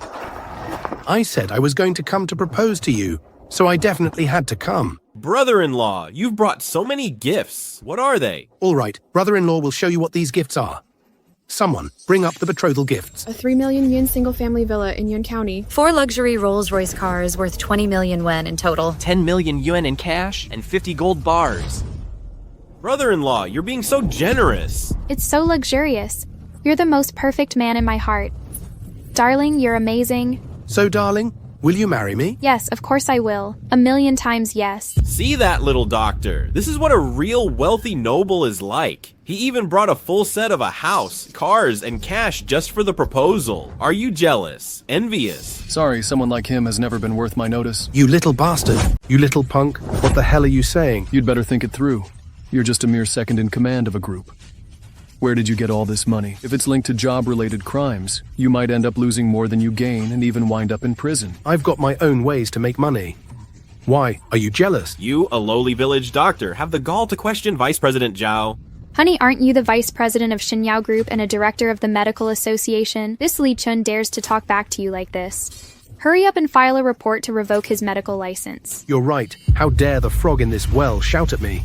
Speaker 18: I said I was going to come to propose to you, so I definitely had to come.
Speaker 3: Brother-in-law, you've brought so many gifts. What are they?
Speaker 18: All right, brother-in-law will show you what these gifts are. Someone, bring up the betrothal gifts.
Speaker 19: A 3 million yuan single-family villa in Yun County.
Speaker 20: 4 luxury Rolls-Royce cars worth 20 million yuan in total.
Speaker 21: 10 million yuan in cash and 50 gold bars.
Speaker 3: Brother-in-law, you're being so generous.
Speaker 2: It's so luxurious. You're the most perfect man in my heart. Darling, you're amazing.
Speaker 18: So, darling, will you marry me?
Speaker 2: Yes, of course I will. 1,000,000 times yes.
Speaker 3: See that, little doctor? This is what a real wealthy noble is like. He even brought a full set of a house, cars, and cash just for the proposal. Are you jealous? Envious?
Speaker 1: Sorry, someone like him has never been worth my notice.
Speaker 18: You little bastard. You little punk. What the hell are you saying?
Speaker 1: You'd better think it through. You're just a mere second in command of a group. Where did you get all this money? If it's linked to job-related crimes, you might end up losing more than you gain and even wind up in prison.
Speaker 18: I've got my own ways to make money. Why? Are you jealous?
Speaker 3: You, a lowly village doctor, have the gall to question Vice President Zhao.
Speaker 2: Honey, aren't you the vice president of Shenyao Group and a director of the Medical Association? This Li Chun dares to talk back to you like this. Hurry up and file a report to revoke his medical license.
Speaker 18: You're right. How dare the frog in this well shout at me?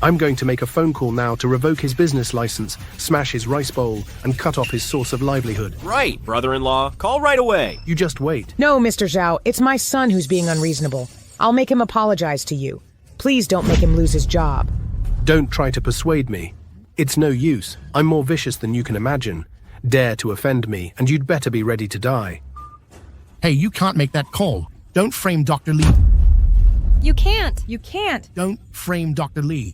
Speaker 18: I'm going to make a phone call now to revoke his business license, smash his rice bowl, and cut off his source of livelihood.
Speaker 3: Right, brother-in-law. Call right away.
Speaker 18: You just wait.
Speaker 6: No, Mr. Zhao, it's my son who's being unreasonable. I'll make him apologize to you. Please don't make him lose his job.
Speaker 18: Don't try to persuade me. It's no use. I'm more vicious than you can imagine. Dare to offend me, and you'd better be ready to die.
Speaker 11: Hey, you can't make that call. Don't frame Dr. Lee.
Speaker 12: You can't! You can't!
Speaker 11: Don't frame Dr. Lee.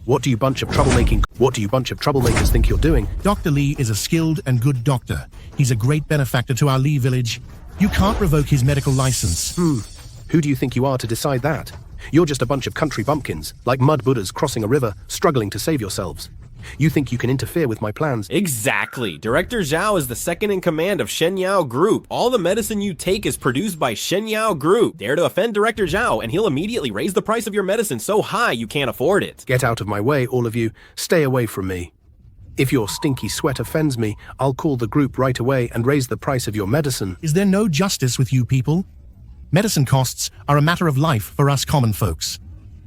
Speaker 18: What do you bunch of troublemakers think you're doing?
Speaker 11: Dr. Lee is a skilled and good doctor. He's a great benefactor to our Lee village. You can't revoke his medical license.
Speaker 18: Who do you think you are to decide that? You're just a bunch of country bumpkins, like mud Buddhas crossing a river, struggling to save yourselves. You think you can interfere with my plans?
Speaker 3: Exactly. Director Zhao is the second in command of Shenyao Group. All the medicine you take is produced by Shenyao Group. Dare to offend Director Zhao, and he'll immediately raise the price of your medicine so high you can't afford it.
Speaker 18: Get out of my way, all of you. Stay away from me. If your stinky sweat offends me, I'll call the group right away and raise the price of your medicine.
Speaker 11: Is there no justice with you people? Medicine costs are a matter of life for us common folks.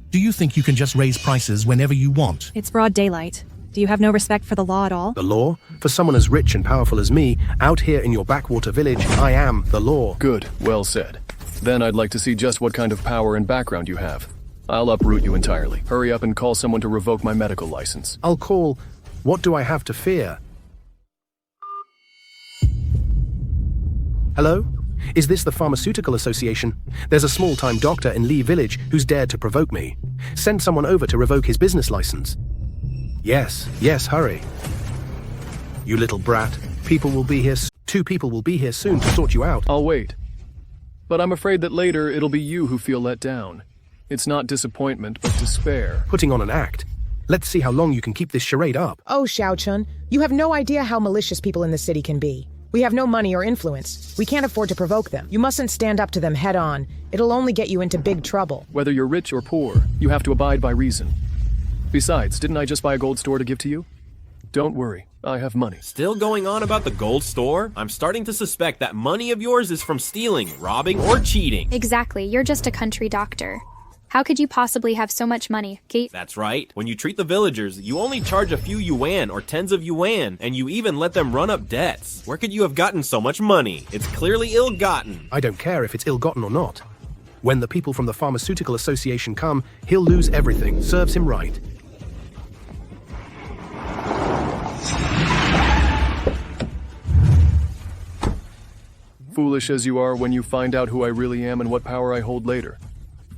Speaker 11: Do you think you can just raise prices whenever you want?
Speaker 12: It's broad daylight. Do you have no respect for the law at all?
Speaker 18: The law? For someone as rich and powerful as me, out here in your backwater village, I am the law.
Speaker 1: Good, well said. Then I'd like to see just what kind of power and background you have. I'll uproot you entirely. Hurry up and call someone to revoke my medical license.
Speaker 18: I'll call. What do I have to fear? Hello? Is this the Pharmaceutical Association? There's a small-time doctor in Lee Village who's dared to provoke me. Send someone over to revoke his business license. Yes, hurry. You little brat. Two people will be here soon to sort you out.
Speaker 1: I'll wait. But I'm afraid that later it'll be you who feel let down. It's not disappointment, but despair.
Speaker 18: Putting on an act. Let's see how long you can keep this charade up.
Speaker 6: Oh, Xiaochun, you have no idea how malicious people in the city can be. We have no money or influence. We can't afford to provoke them. You mustn't stand up to them head on. It'll only get you into big trouble.
Speaker 1: Whether you're rich or poor, you have to abide by reason. Besides, didn't I just buy a gold store to give to you? Don't worry, I have money.
Speaker 3: Still going on about the gold store? I'm starting to suspect that money of yours is from stealing, robbing, or cheating.
Speaker 2: Exactly, you're just a country doctor. How could you possibly have so much money, Kate?
Speaker 3: That's right. When you treat the villagers, you only charge a few yuan or tens of yuan, and you even let them run up debts. Where could you have gotten so much money? It's clearly ill-gotten.
Speaker 18: I don't care if it's ill-gotten or not. When the people from the Pharmaceutical Association come, he'll lose everything. Serves him right.
Speaker 1: Foolish as you are when you find out who I really am and what power I hold later.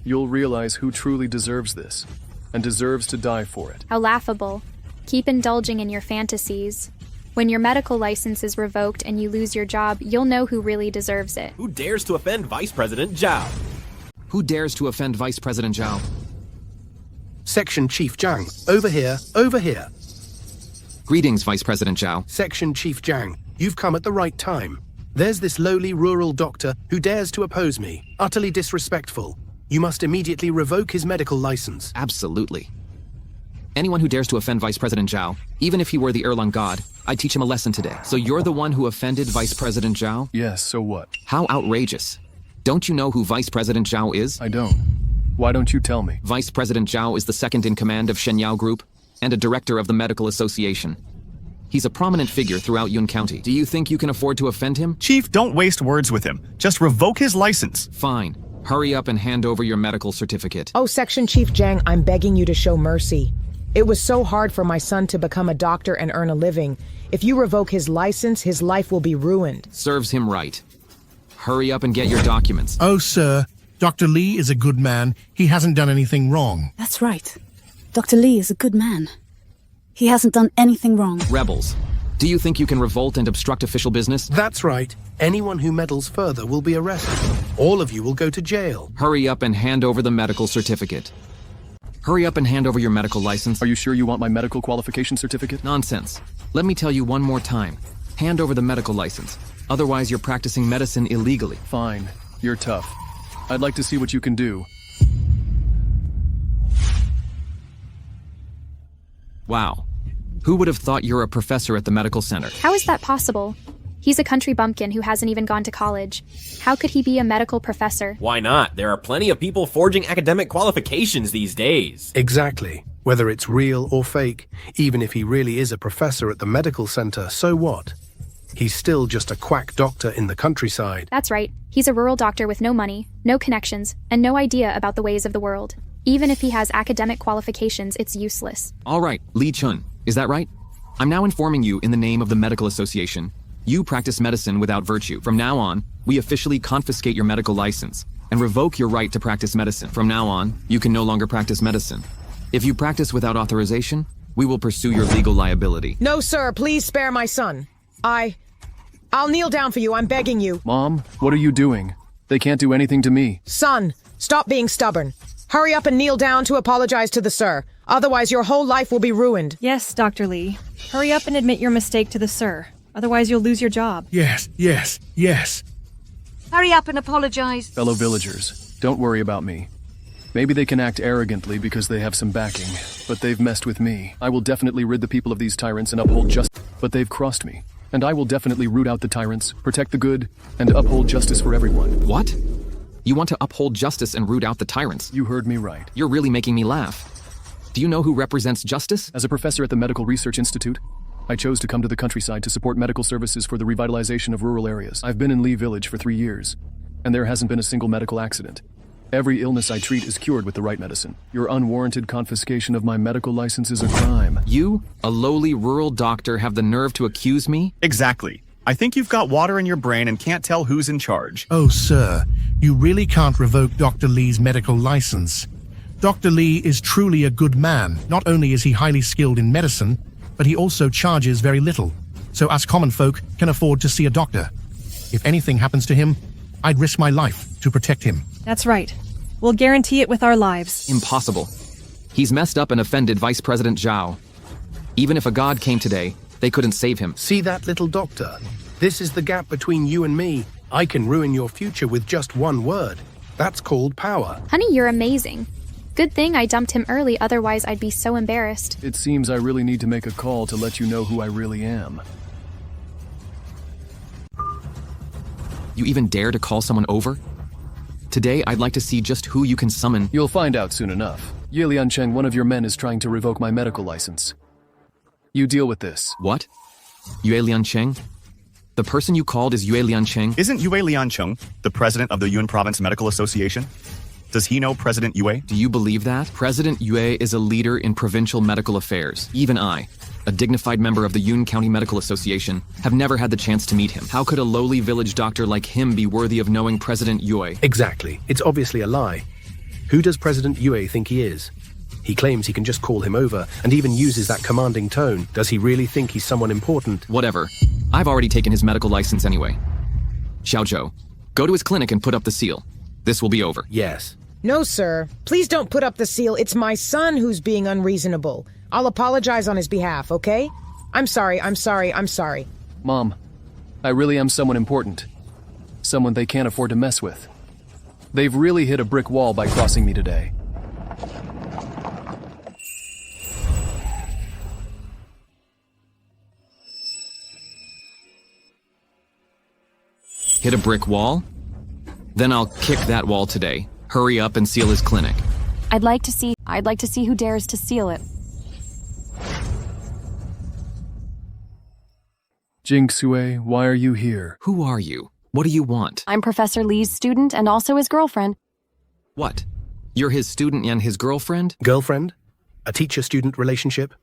Speaker 1: You'll realize who truly deserves this, and deserves to die for it.
Speaker 2: How laughable. Keep indulging in your fantasies. When your medical license is revoked and you lose your job, you'll know who really deserves it.
Speaker 3: Who dares to offend Vice President Zhao?
Speaker 8: Who dares to offend Vice President Zhao?
Speaker 18: Section Chief Zhang. Over here, over here.
Speaker 8: Greetings, Vice President Zhao.
Speaker 18: Section Chief Zhang, you've come at the right time. There's this lowly rural doctor who dares to oppose me. Utterly disrespectful. You must immediately revoke his medical license.
Speaker 8: Absolutely. Anyone who dares to offend Vice President Zhao, even if he were the Erlang god, I'd teach him a lesson today. So you're the one who offended Vice President Zhao?
Speaker 1: Yes, so what?
Speaker 8: How outrageous. Don't you know who Vice President Zhao is?
Speaker 1: I don't. Why don't you tell me?
Speaker 8: Vice President Zhao is the second in command of Shenyao Group and a director of the Medical Association. He's a prominent figure throughout Yun County. Do you think you can afford to offend him?
Speaker 22: Chief, don't waste words with him. Just revoke his license.
Speaker 8: Fine. Hurry up and hand over your medical certificate.
Speaker 6: Oh, Section Chief Zhang, I'm begging you to show mercy. It was so hard for my son to become a doctor and earn a living. If you revoke his license, his life will be ruined.
Speaker 8: Serves him right. Hurry up and get your documents.
Speaker 11: Oh, sir, Dr. Lee is a good man. He hasn't done anything wrong.
Speaker 7: That's right. Dr. Lee is a good man. He hasn't done anything wrong.
Speaker 8: Rebels, do you think you can revolt and obstruct official business?
Speaker 18: That's right. Anyone who meddles further will be arrested. All of you will go to jail.
Speaker 8: Hurry up and hand over the medical certificate. Hurry up and hand over your medical license.
Speaker 1: Are you sure you want my medical qualification certificate?
Speaker 8: Nonsense. Let me tell you one more time. Hand over the medical license. Otherwise, you're practicing medicine illegally.
Speaker 1: Fine. You're tough. I'd like to see what you can do.
Speaker 8: Wow. Who would have thought you're a professor at the medical center?
Speaker 2: How is that possible? He's a country bumpkin who hasn't even gone to college. How could he be a medical professor?
Speaker 3: Why not? There are plenty of people forging academic qualifications these days.
Speaker 18: Exactly. Whether it's real or fake, even if he really is a professor at the medical center, so what? He's still just a quack doctor in the countryside.
Speaker 2: That's right. He's a rural doctor with no money, no connections, and no idea about the ways of the world. Even if he has academic qualifications, it's useless.
Speaker 8: All right, Li Chun. Is that right? I'm now informing you in the name of the Medical Association. You practice medicine without virtue. From now on, we officially confiscate your medical license and revoke your right to practice medicine. From now on, you can no longer practice medicine. If you practice without authorization, we will pursue your legal liability.
Speaker 6: No, sir, please spare my son. I'll kneel down for you, I'm begging you.
Speaker 1: Mom, what are you doing? They can't do anything to me.
Speaker 6: Son, stop being stubborn. Hurry up and kneel down to apologize to the sir. Otherwise, your whole life will be ruined.
Speaker 12: Yes, Dr. Lee. Hurry up and admit your mistake to the sir. Otherwise, you'll lose your job.
Speaker 11: Yes.
Speaker 13: Hurry up and apologize.
Speaker 1: Fellow villagers, don't worry about me. Maybe they can act arrogantly because they have some backing, but they've messed with me. I will definitely rid the people of these tyrants and uphold justice. But they've crossed me, and I will definitely root out the tyrants, protect the good, and uphold justice for everyone.
Speaker 8: What? You want to uphold justice and root out the tyrants?
Speaker 1: You heard me right.
Speaker 8: You're really making me laugh. Do you know who represents justice?
Speaker 1: As a professor at the Medical Research Institute, I chose to come to the countryside to support medical services for the revitalization of rural areas. I've been in Lee Village for 3 years, and there hasn't been a single medical accident. Every illness I treat is cured with the right medicine. Your unwarranted confiscation of my medical license is a crime.
Speaker 8: You, a lowly rural doctor, have the nerve to accuse me?
Speaker 22: Exactly. I think you've got water in your brain and can't tell who's in charge.
Speaker 11: Oh, sir, you really can't revoke Dr. Lee's medical license. Dr. Lee is truly a good man. Not only is he highly skilled in medicine, but he also charges very little, so us common folk can afford to see a doctor. If anything happens to him, I'd risk my life to protect him.
Speaker 12: That's right. We'll guarantee it with our lives.
Speaker 8: Impossible. He's messed up and offended Vice President Zhao. Even if a god came today, they couldn't save him.
Speaker 18: See that little doctor? This is the gap between you and me. I can ruin your future with just one word. That's called power.
Speaker 2: Honey, you're amazing. Good thing I dumped him early, otherwise I'd be so embarrassed.
Speaker 1: It seems I really need to make a call to let you know who I really am.
Speaker 8: You even dare to call someone over? Today, I'd like to see just who you can summon.
Speaker 1: You'll find out soon enough. Ye Liancheng, one of your men is trying to revoke my medical license. You deal with this.
Speaker 8: What? Yue Liancheng? The person you called is Yue Liancheng?
Speaker 22: Isn't Yue Liancheng the president of the Yun Province Medical Association? Does he know President Yue?
Speaker 8: Do you believe that? President Yue is a leader in provincial medical affairs. Even I, a dignified member of the Yun County Medical Association, have never had the chance to meet him. How could a lowly village doctor like him be worthy of knowing President Yue?
Speaker 18: Exactly. It's obviously a lie. Who does President Yue think he is? He claims he can just call him over and even uses that commanding tone. Does he really think he's someone important?
Speaker 8: Whatever. I've already taken his medical license anyway. Xiaozhou, go to his clinic and put up the seal. This will be over.
Speaker 18: Yes.
Speaker 6: No, sir. Please don't put up the seal. It's my son who's being unreasonable. I'll apologize on his behalf, okay? I'm sorry.
Speaker 1: Mom, I really am someone important. Someone they can't afford to mess with. They've really hit a brick wall by crossing me today.
Speaker 8: Hit a brick wall? Then I'll kick that wall today. Hurry up and seal his clinic.
Speaker 17: I'd like to see who dares to seal it.
Speaker 1: Jinxue, why are you here?
Speaker 8: Who are you? What do you want?
Speaker 17: I'm Professor Lee's student and also his girlfriend.
Speaker 8: What? You're his student and his girlfriend?
Speaker 18: Girlfriend? A teacher-student relationship?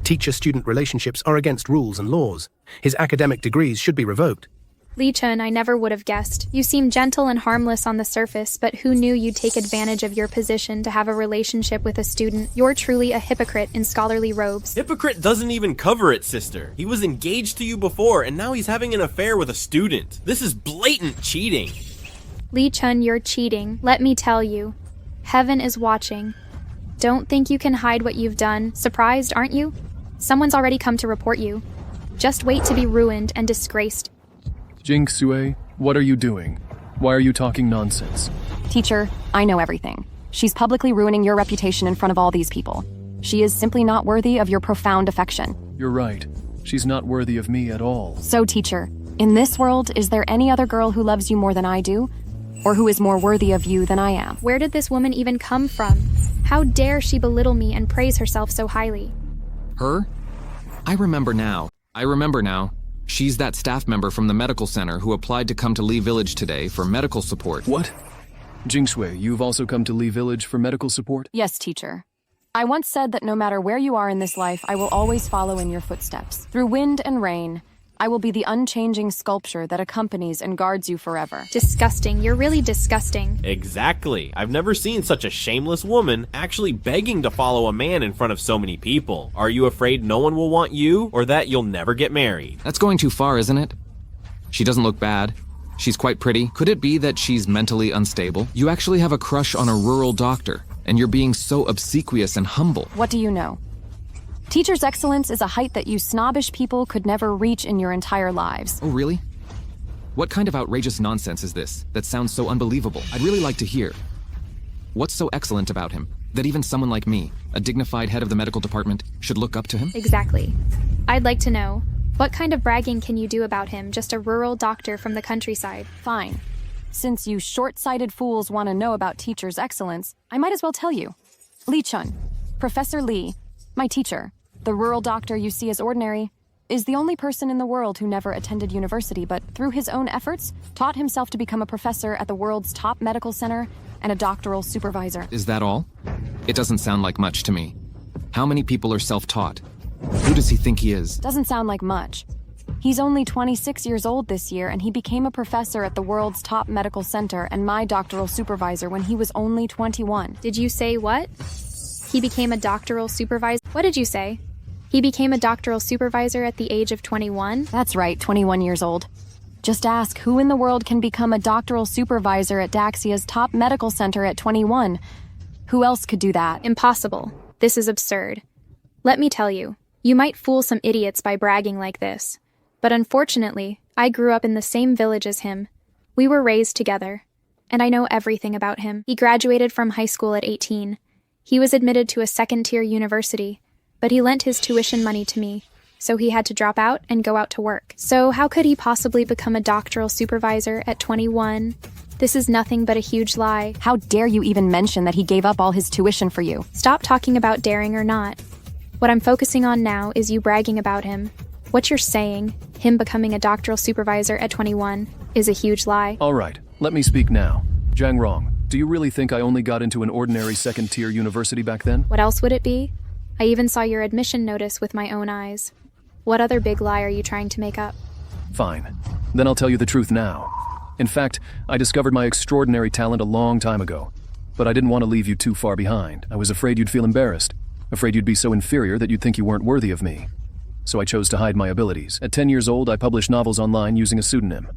Speaker 18: Teacher-student relationships are against rules and laws. His academic degrees should be revoked.
Speaker 2: Li Chun, I never would have guessed. You seem gentle and harmless on the surface, but who knew you'd take advantage of your position to have a relationship with a student? You're truly a hypocrite in scholarly robes.
Speaker 3: Hypocrite doesn't even cover it, sister. He was engaged to you before, and now he's having an affair with a student. This is blatant cheating.
Speaker 2: Li Chun, you're cheating. Let me tell you. Heaven is watching. Don't think you can hide what you've done. Surprised, aren't you? Someone's already come to report you. Just wait to be ruined and disgraced.
Speaker 1: Jinxue, what are you doing? Why are you talking nonsense?
Speaker 17: Teacher, I know everything. She's publicly ruining your reputation in front of all these people. She is simply not worthy of your profound affection.
Speaker 1: You're right. She's not worthy of me at all.
Speaker 17: So, teacher, in this world, is there any other girl who loves you more than I do? Or who is more worthy of you than I am?
Speaker 2: Where did this woman even come from? How dare she belittle me and praise herself so highly?
Speaker 8: Her? I remember now. She's that staff member from the medical center who applied to come to Lee Village today for medical support.
Speaker 1: What? Jinxue, you've also come to Lee Village for medical support?
Speaker 17: Yes, teacher. I once said that no matter where you are in this life, I will always follow in your footsteps. Through wind and rain, I will be the unchanging sculpture that accompanies and guards you forever.
Speaker 2: Disgusting. You're really disgusting.
Speaker 3: Exactly. I've never seen such a shameless woman actually begging to follow a man in front of so many people. Are you afraid no one will want you, or that you'll never get married?
Speaker 8: That's going too far, isn't it? She doesn't look bad. She's quite pretty. Could it be that she's mentally unstable? You actually have a crush on a rural doctor, and you're being so obsequious and humble.
Speaker 17: What do you know? Teacher's excellence is a height that you snobbish people could never reach in your entire lives.
Speaker 8: Oh, really? What kind of outrageous nonsense is this that sounds so unbelievable? I'd really like to hear. What's so excellent about him that even someone like me, a dignified head of the medical department, should look up to him?
Speaker 2: Exactly. I'd like to know, what kind of bragging can you do about him, just a rural doctor from the countryside?
Speaker 17: Fine. Since you short-sighted fools want to know about teacher's excellence, I might as well tell you. Lee Chun, Professor Lee, my teacher, the rural doctor you see as ordinary, is the only person in the world who never attended university but, through his own efforts, taught himself to become a professor at the world's top medical center and a doctoral supervisor.
Speaker 8: Is that all? It doesn't sound like much to me. How many people are self-taught? Who does he think he is?
Speaker 17: Doesn't sound like much. He's only 26 years old this year, and he became a professor at the world's top medical center and my doctoral supervisor when he was only 21.
Speaker 2: Did you say what? He became a doctoral supervisor? What did you say? He became a doctoral supervisor at the age of 21?
Speaker 17: That's right, 21 years old. Just ask who in the world can become a doctoral supervisor at Daxia's top medical center at 21. Who else could do that?
Speaker 2: Impossible. This is absurd. Let me tell you, you might fool some idiots by bragging like this. But unfortunately, I grew up in the same village as him. We were raised together. And I know everything about him. He graduated from high school at 18. He was admitted to a second-tier university, but he lent his tuition money to me, so he had to drop out and go out to work. So how could he possibly become a doctoral supervisor at 21? This is nothing but a huge lie.
Speaker 17: How dare you even mention that he gave up all his tuition for you?
Speaker 2: Stop talking about daring or not. What I'm focusing on now is you bragging about him. What you're saying, him becoming a doctoral supervisor at 21, is a huge lie.
Speaker 1: All right, let me speak now. Zhang Rong, do you really think I only got into an ordinary second-tier university back then?
Speaker 2: What else would it be? I even saw your admission notice with my own eyes. What other big lie are you trying to make up?
Speaker 1: Fine. Then I'll tell you the truth now. In fact, I discovered my extraordinary talent a long time ago. But I didn't want to leave you too far behind. I was afraid you'd feel embarrassed. Afraid you'd be so inferior that you'd think you weren't worthy of me. So I chose to hide my abilities. At 10 years old, I published novels online using a pseudonym.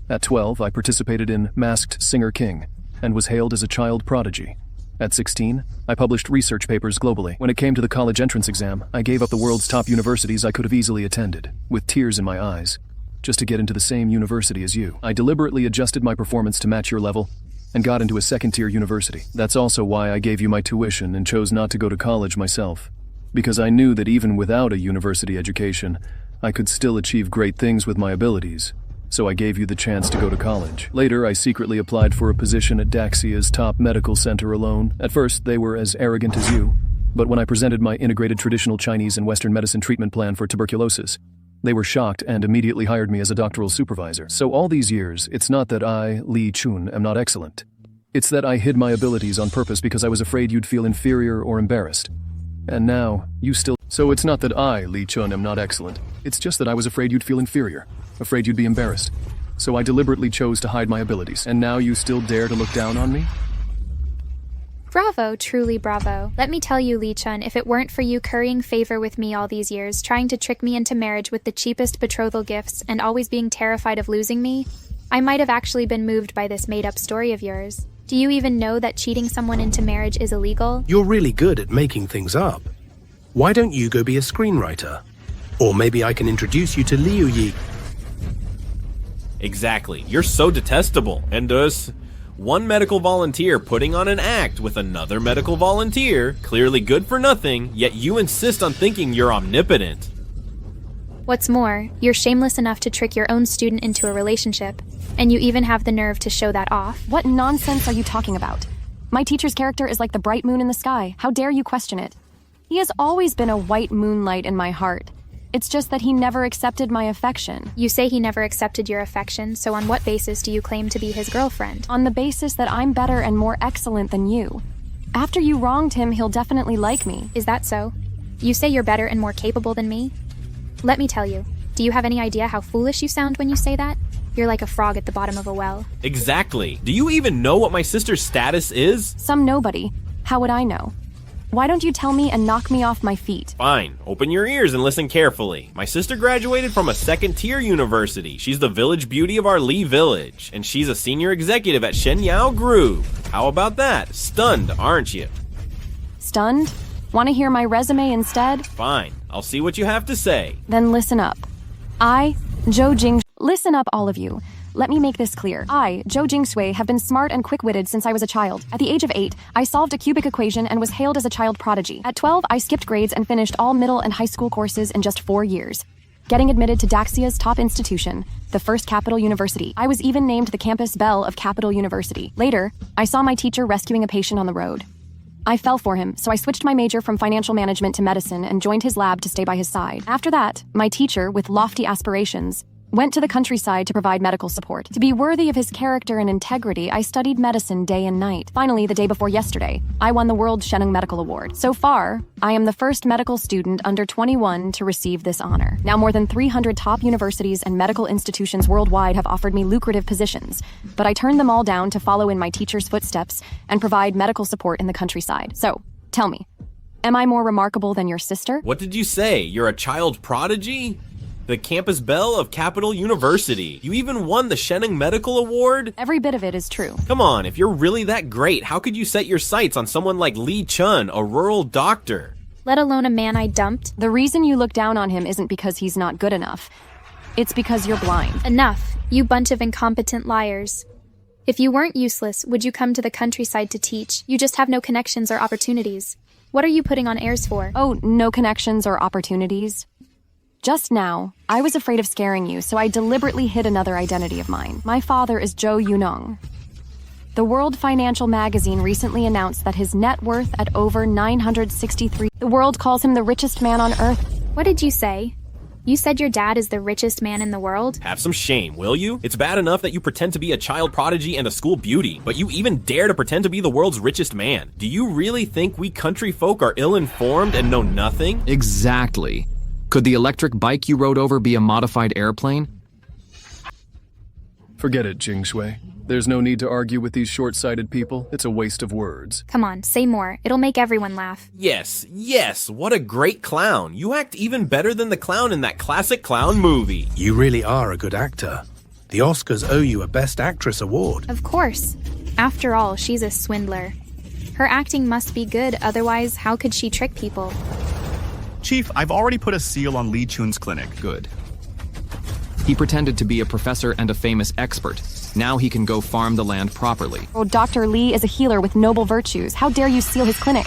Speaker 1: At 12, I participated in Masked Singer King and was hailed as a child prodigy. At 16, I published research papers globally. When it came to the college entrance exam, I gave up the world's top universities I could have easily attended, with tears in my eyes, just to get into the same university as you. I deliberately adjusted my performance to match your level and got into a second-tier university. That's also why I gave you my tuition and chose not to go to college myself, because I knew that even without a university education, I could still achieve great things with my abilities. So I gave you the chance to go to college. Later, I secretly applied for a position at Daxia's top medical center alone. At first, they were as arrogant as you, but when I presented my integrated traditional Chinese and Western medicine treatment plan for tuberculosis, they were shocked and immediately hired me as a doctoral supervisor. So all these years, it's not that I, Lee Chun, am not excellent. It's that I hid my abilities on purpose because I was afraid you'd feel inferior or embarrassed. And now, you still... So it's not that I, Lee Chun, am not excellent. It's just that I was afraid you'd feel inferior. Afraid you'd be embarrassed. So I deliberately chose to hide my abilities. And now you still dare to look down on me?
Speaker 2: Bravo, truly bravo. Let me tell you, Lee Chun, if it weren't for you currying favor with me all these years, trying to trick me into marriage with the cheapest betrothal gifts, and always being terrified of losing me, I might have actually been moved by this made-up story of yours. Do you even know that cheating someone into marriage is illegal?
Speaker 18: You're really good at making things up. Why don't you go be a screenwriter? Or maybe I can introduce you to Liu Yi.
Speaker 3: Exactly. You're so detestable. And one medical volunteer putting on an act with another medical volunteer, clearly good for nothing, yet you insist on thinking you're omnipotent.
Speaker 2: What's more, you're shameless enough to trick your own student into a relationship, and you even have the nerve to show that off.
Speaker 17: What nonsense are you talking about? My teacher's character is like the bright moon in the sky. How dare you question it? He has always been a white moonlight in my heart. It's just that he never accepted my affection.
Speaker 2: You say he never accepted your affection, so on what basis do you claim to be his girlfriend?
Speaker 17: On the basis that I'm better and more excellent than you. After you wronged him, he'll definitely like me.
Speaker 2: Is that so? You say you're better and more capable than me? Let me tell you, do you have any idea how foolish you sound when you say that? You're like a frog at the bottom of a well.
Speaker 3: Exactly. Do you even know what my sister's status is?
Speaker 17: Some nobody. How would I know? Why don't you tell me and knock me off my feet?
Speaker 3: Fine. Open your ears and listen carefully. My sister graduated from a second-tier university. She's the village beauty of our Lee village, and she's a senior executive at Shenyao Group. How about that? Stunned, aren't you?
Speaker 17: Stunned? Want to hear my resume instead?
Speaker 3: Fine. I'll see what you have to say.
Speaker 17: Then listen up. Listen up, all of you. Let me make this clear. I, Zhou Jingsui, have been smart and quick-witted since I was a child. At the age of 8, I solved a cubic equation and was hailed as a child prodigy. At 12, I skipped grades and finished all middle and high school courses in just 4 years, getting admitted to Daxia's top institution, the first Capital University. I was even named the campus belle of Capital University. Later, I saw my teacher rescuing a patient on the road. I fell for him, so I switched my major from financial management to medicine and joined his lab to stay by his side. After that, my teacher, with lofty aspirations, went to the countryside to provide medical support. To be worthy of his character and integrity, I studied medicine day and night. Finally, the day before yesterday, I won the World Sheneng Medical Award. So far, I am the first medical student under 21 to receive this honor. Now more than 300 top universities and medical institutions worldwide have offered me lucrative positions, but I turned them all down to follow in my teacher's footsteps and provide medical support in the countryside. So, tell me, am I more remarkable than your sister?
Speaker 3: What did you say? You're a child prodigy? The campus belle of Capital University. You even won the Sheneng Medical Award?
Speaker 17: Every bit of it is true.
Speaker 3: Come on, if you're really that great, how could you set your sights on someone like Li Chun, a rural doctor?
Speaker 2: Let alone a man I dumped.
Speaker 17: The reason you look down on him isn't because he's not good enough. It's because you're blind.
Speaker 2: Enough, you bunch of incompetent liars. If you weren't useless, would you come to the countryside to teach? You just have no connections or opportunities. What are you putting on airs for?
Speaker 17: Oh, no connections or opportunities? Just now, I was afraid of scaring you, so I deliberately hid another identity of mine. My father is Zhou Yunong. The World Financial Magazine recently announced that his net worth at over 963. The world calls him the richest man on earth.
Speaker 2: What did you say? You said your dad is the richest man in the world?
Speaker 3: Have some shame, will you? It's bad enough that you pretend to be a child prodigy and a school beauty, but you even dare to pretend to be the world's richest man. Do you really think we country folk are ill-informed and know nothing?
Speaker 8: Exactly. Could the electric bike you rode over be a modified airplane?
Speaker 1: Forget it, Jingshui. There's no need to argue with these short-sighted people. It's a waste of words.
Speaker 2: Come on, say more. It'll make everyone laugh.
Speaker 3: Yes, what a great clown. You act even better than the clown in that classic clown movie.
Speaker 18: You really are a good actor. The Oscars owe you a Best Actress award.
Speaker 2: Of course. After all, she's a swindler. Her acting must be good, otherwise how could she trick people?
Speaker 22: Chief, I've already put a seal on Li Chun's clinic.
Speaker 8: Good. He pretended to be a professor and a famous expert. Now he can go farm the land properly.
Speaker 17: Oh, Dr. Li is a healer with noble virtues. How dare you seal his clinic?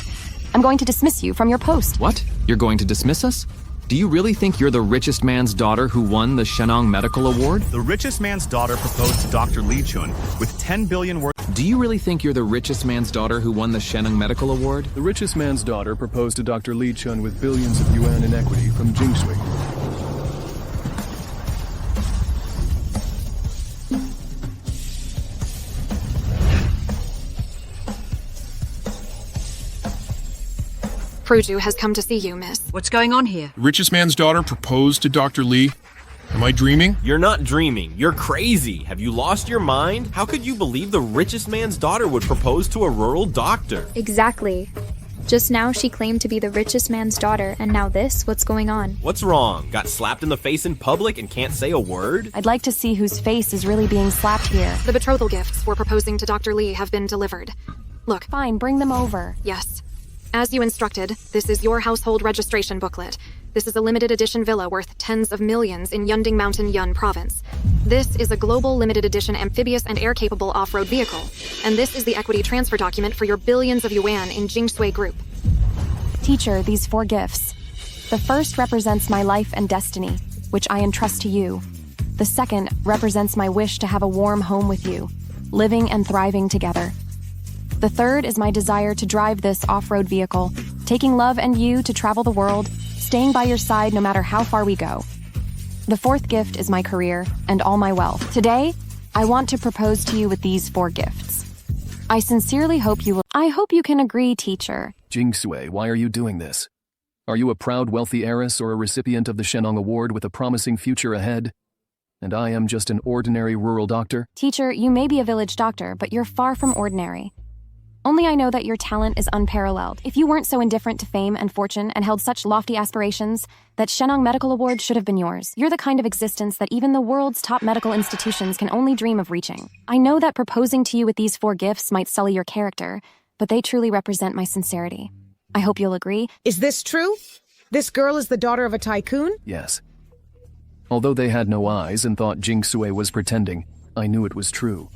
Speaker 17: I'm going to dismiss you from your post.
Speaker 8: What? You're going to dismiss us? Do you really think you're the richest man's daughter who won the Sheneng Medical Award?
Speaker 22: The richest man's daughter proposed to Dr. Li Chun with 10 billion worth.
Speaker 8: Do you really think you're the richest man's daughter who won the Sheneng Medical Award?
Speaker 1: The richest man's daughter proposed to Dr. Li Chun with billions of yuan in equity from Jingshui.
Speaker 9: Fruju has come to see you, miss.
Speaker 20: What's going on here?
Speaker 14: The richest man's daughter proposed to Dr. Li. Am I dreaming?
Speaker 3: You're not dreaming. You're crazy. Have you lost your mind? How could you believe the richest man's daughter would propose to a rural doctor?
Speaker 2: Exactly. Just now she claimed to be the richest man's daughter, and now this? What's going on?
Speaker 3: What's wrong? Got slapped in the face in public and can't say a word?
Speaker 17: I'd like to see whose face is really being slapped here.
Speaker 9: The betrothal gifts for proposing to Dr. Li have been delivered. Look.
Speaker 17: Fine, bring them over.
Speaker 9: Yes. As you instructed, this is your household registration booklet. This is a limited edition villa worth tens of millions in Yunding Mountain, Yun Province. This is a global limited edition amphibious and air-capable off-road vehicle. And this is the equity transfer document for your billions of yuan in Jingsui Group.
Speaker 17: Teacher, these 4 gifts. The first represents my life and destiny, which I entrust to you. The second represents my wish to have a warm home with you, living and thriving together. The third is my desire to drive this off-road vehicle, taking love and you to travel the world, staying by your side no matter how far we go. The fourth gift is my career and all my wealth. Today, I want to propose to you with these 4 gifts. I sincerely hope you will. I hope you can agree, teacher.
Speaker 1: Jingsui, why are you doing this? Are you a proud, wealthy heiress or a recipient of the Shenong Award with a promising future ahead? And I am just an ordinary rural doctor?
Speaker 17: Teacher, you may be a village doctor, but you're far from ordinary. Only I know that your talent is unparalleled. If you weren't so indifferent to fame and fortune and held such lofty aspirations, that Shenong Medical Award should have been yours. You're the kind of existence that even the world's top medical institutions can only dream of reaching. I know that proposing to you with these 4 gifts might sully your character, but they truly represent my sincerity. I hope you'll agree.
Speaker 6: Is this true? This girl is the daughter of a tycoon?
Speaker 1: Yes. Although they had no eyes and thought Jingsui was pretending, I knew it was true.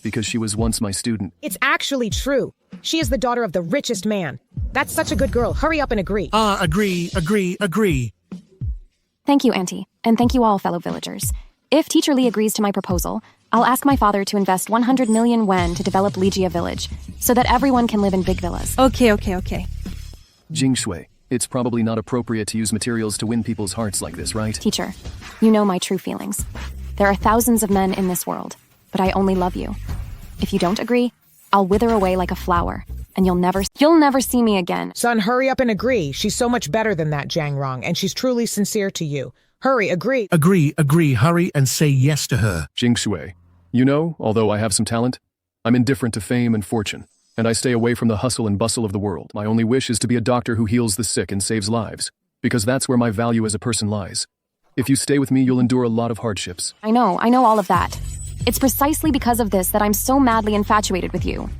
Speaker 1: Because she was once my student.
Speaker 6: It's actually true. She is the daughter of the richest man. That's such a good girl. Hurry up and agree.
Speaker 11: Agree.
Speaker 17: Thank you, Auntie, and thank you all, fellow villagers. If Teacher Lee agrees to my proposal, I'll ask my father to invest 100 million wen to develop Ligia Village, so that everyone can live in big villas.
Speaker 12: Okay.
Speaker 1: Jingsui, it's probably not appropriate to use materials to win people's hearts like this, right?
Speaker 17: Teacher, you know my true feelings. There are thousands of men in this world, but I only love you. If you don't agree, I'll wither away like a flower, and you'll never see me again.
Speaker 6: Son, hurry up and agree. She's so much better than that, Zhang Rong, and she's truly sincere to you. Hurry, agree.
Speaker 11: Agree, hurry and say yes to her.
Speaker 1: Jingsui, you know, although I have some talent, I'm indifferent to fame and fortune, and I stay away from the hustle and bustle of the world. My only wish is to be a doctor who heals the sick and saves lives, because that's where my value as a person lies. If you stay with me, you'll endure a lot of hardships.
Speaker 17: I know all of that. It's precisely because of this that I'm so madly infatuated with you.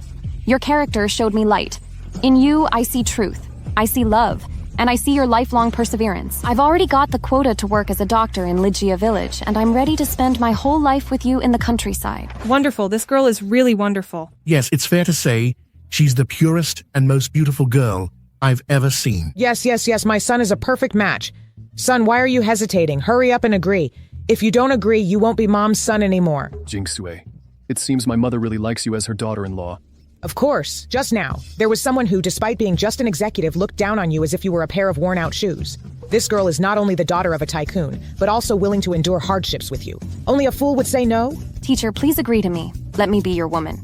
Speaker 17: Your character showed me light. In you, I see truth. I see love. And I see your lifelong perseverance. I've already got the quota to work as a doctor in Ligia Village, and I'm ready to spend my whole life with you in the countryside.
Speaker 12: Wonderful. This girl is really wonderful.
Speaker 11: Yes, it's fair to say she's the purest and most beautiful girl I've ever seen.
Speaker 6: Yes. My son is a perfect match. Son, why are you hesitating? Hurry up and agree. If you don't agree, you won't be Mom's son anymore.
Speaker 1: Jingsui, it seems my mother really likes you as her daughter-in-law.
Speaker 6: Of course. Just now, there was someone who, despite being just an executive, looked down on you as if you were a pair of worn-out shoes. This girl is not only the daughter of a tycoon, but also willing to endure hardships with you. Only a fool would say no.
Speaker 17: Teacher, please agree to me. Let me be your woman.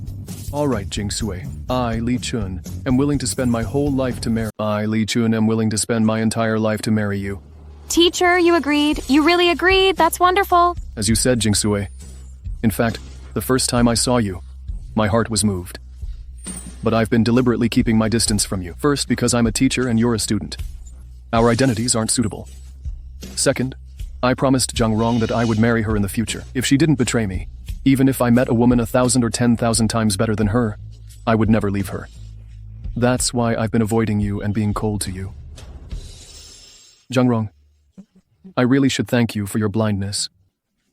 Speaker 1: All right, Jingsui. I, Li Chun, am willing to spend my whole life to marry. I, Li Chun, am willing to spend my entire life to marry you.
Speaker 17: Teacher, you agreed. You really agreed. That's wonderful.
Speaker 1: As you said, Jingsui. In fact, the first time I saw you, my heart was moved. But I've been deliberately keeping my distance from you. First, because I'm a teacher and you're a student. Our identities aren't suitable. Second, I promised Zhang Rong that I would marry her in the future. If she didn't betray me, even if I met a woman 1,000 or 10,000 times better than her, I would never leave her. That's why I've been avoiding you and being cold to you. Zhang Rong, I really should thank you for your blindness.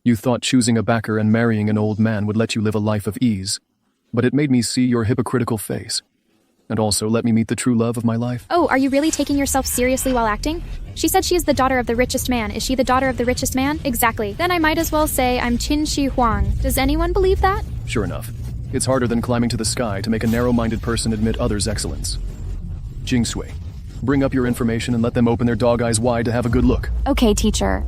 Speaker 1: You thought choosing a backer and marrying an old man would let you live a life of ease, but it made me see your hypocritical face, and also let me meet the true love of my life.
Speaker 2: Oh, are you really taking yourself seriously while acting? She said she is the daughter of the richest man. Is she the daughter of the richest man? Exactly. Then I might as well say I'm Qin Shi Huang. Does anyone believe that?
Speaker 1: Sure enough. It's harder than climbing to the sky to make a narrow-minded person admit others' excellence. Jingsui, bring up your information and let them open their dog eyes wide to have a good look.
Speaker 17: Okay, teacher.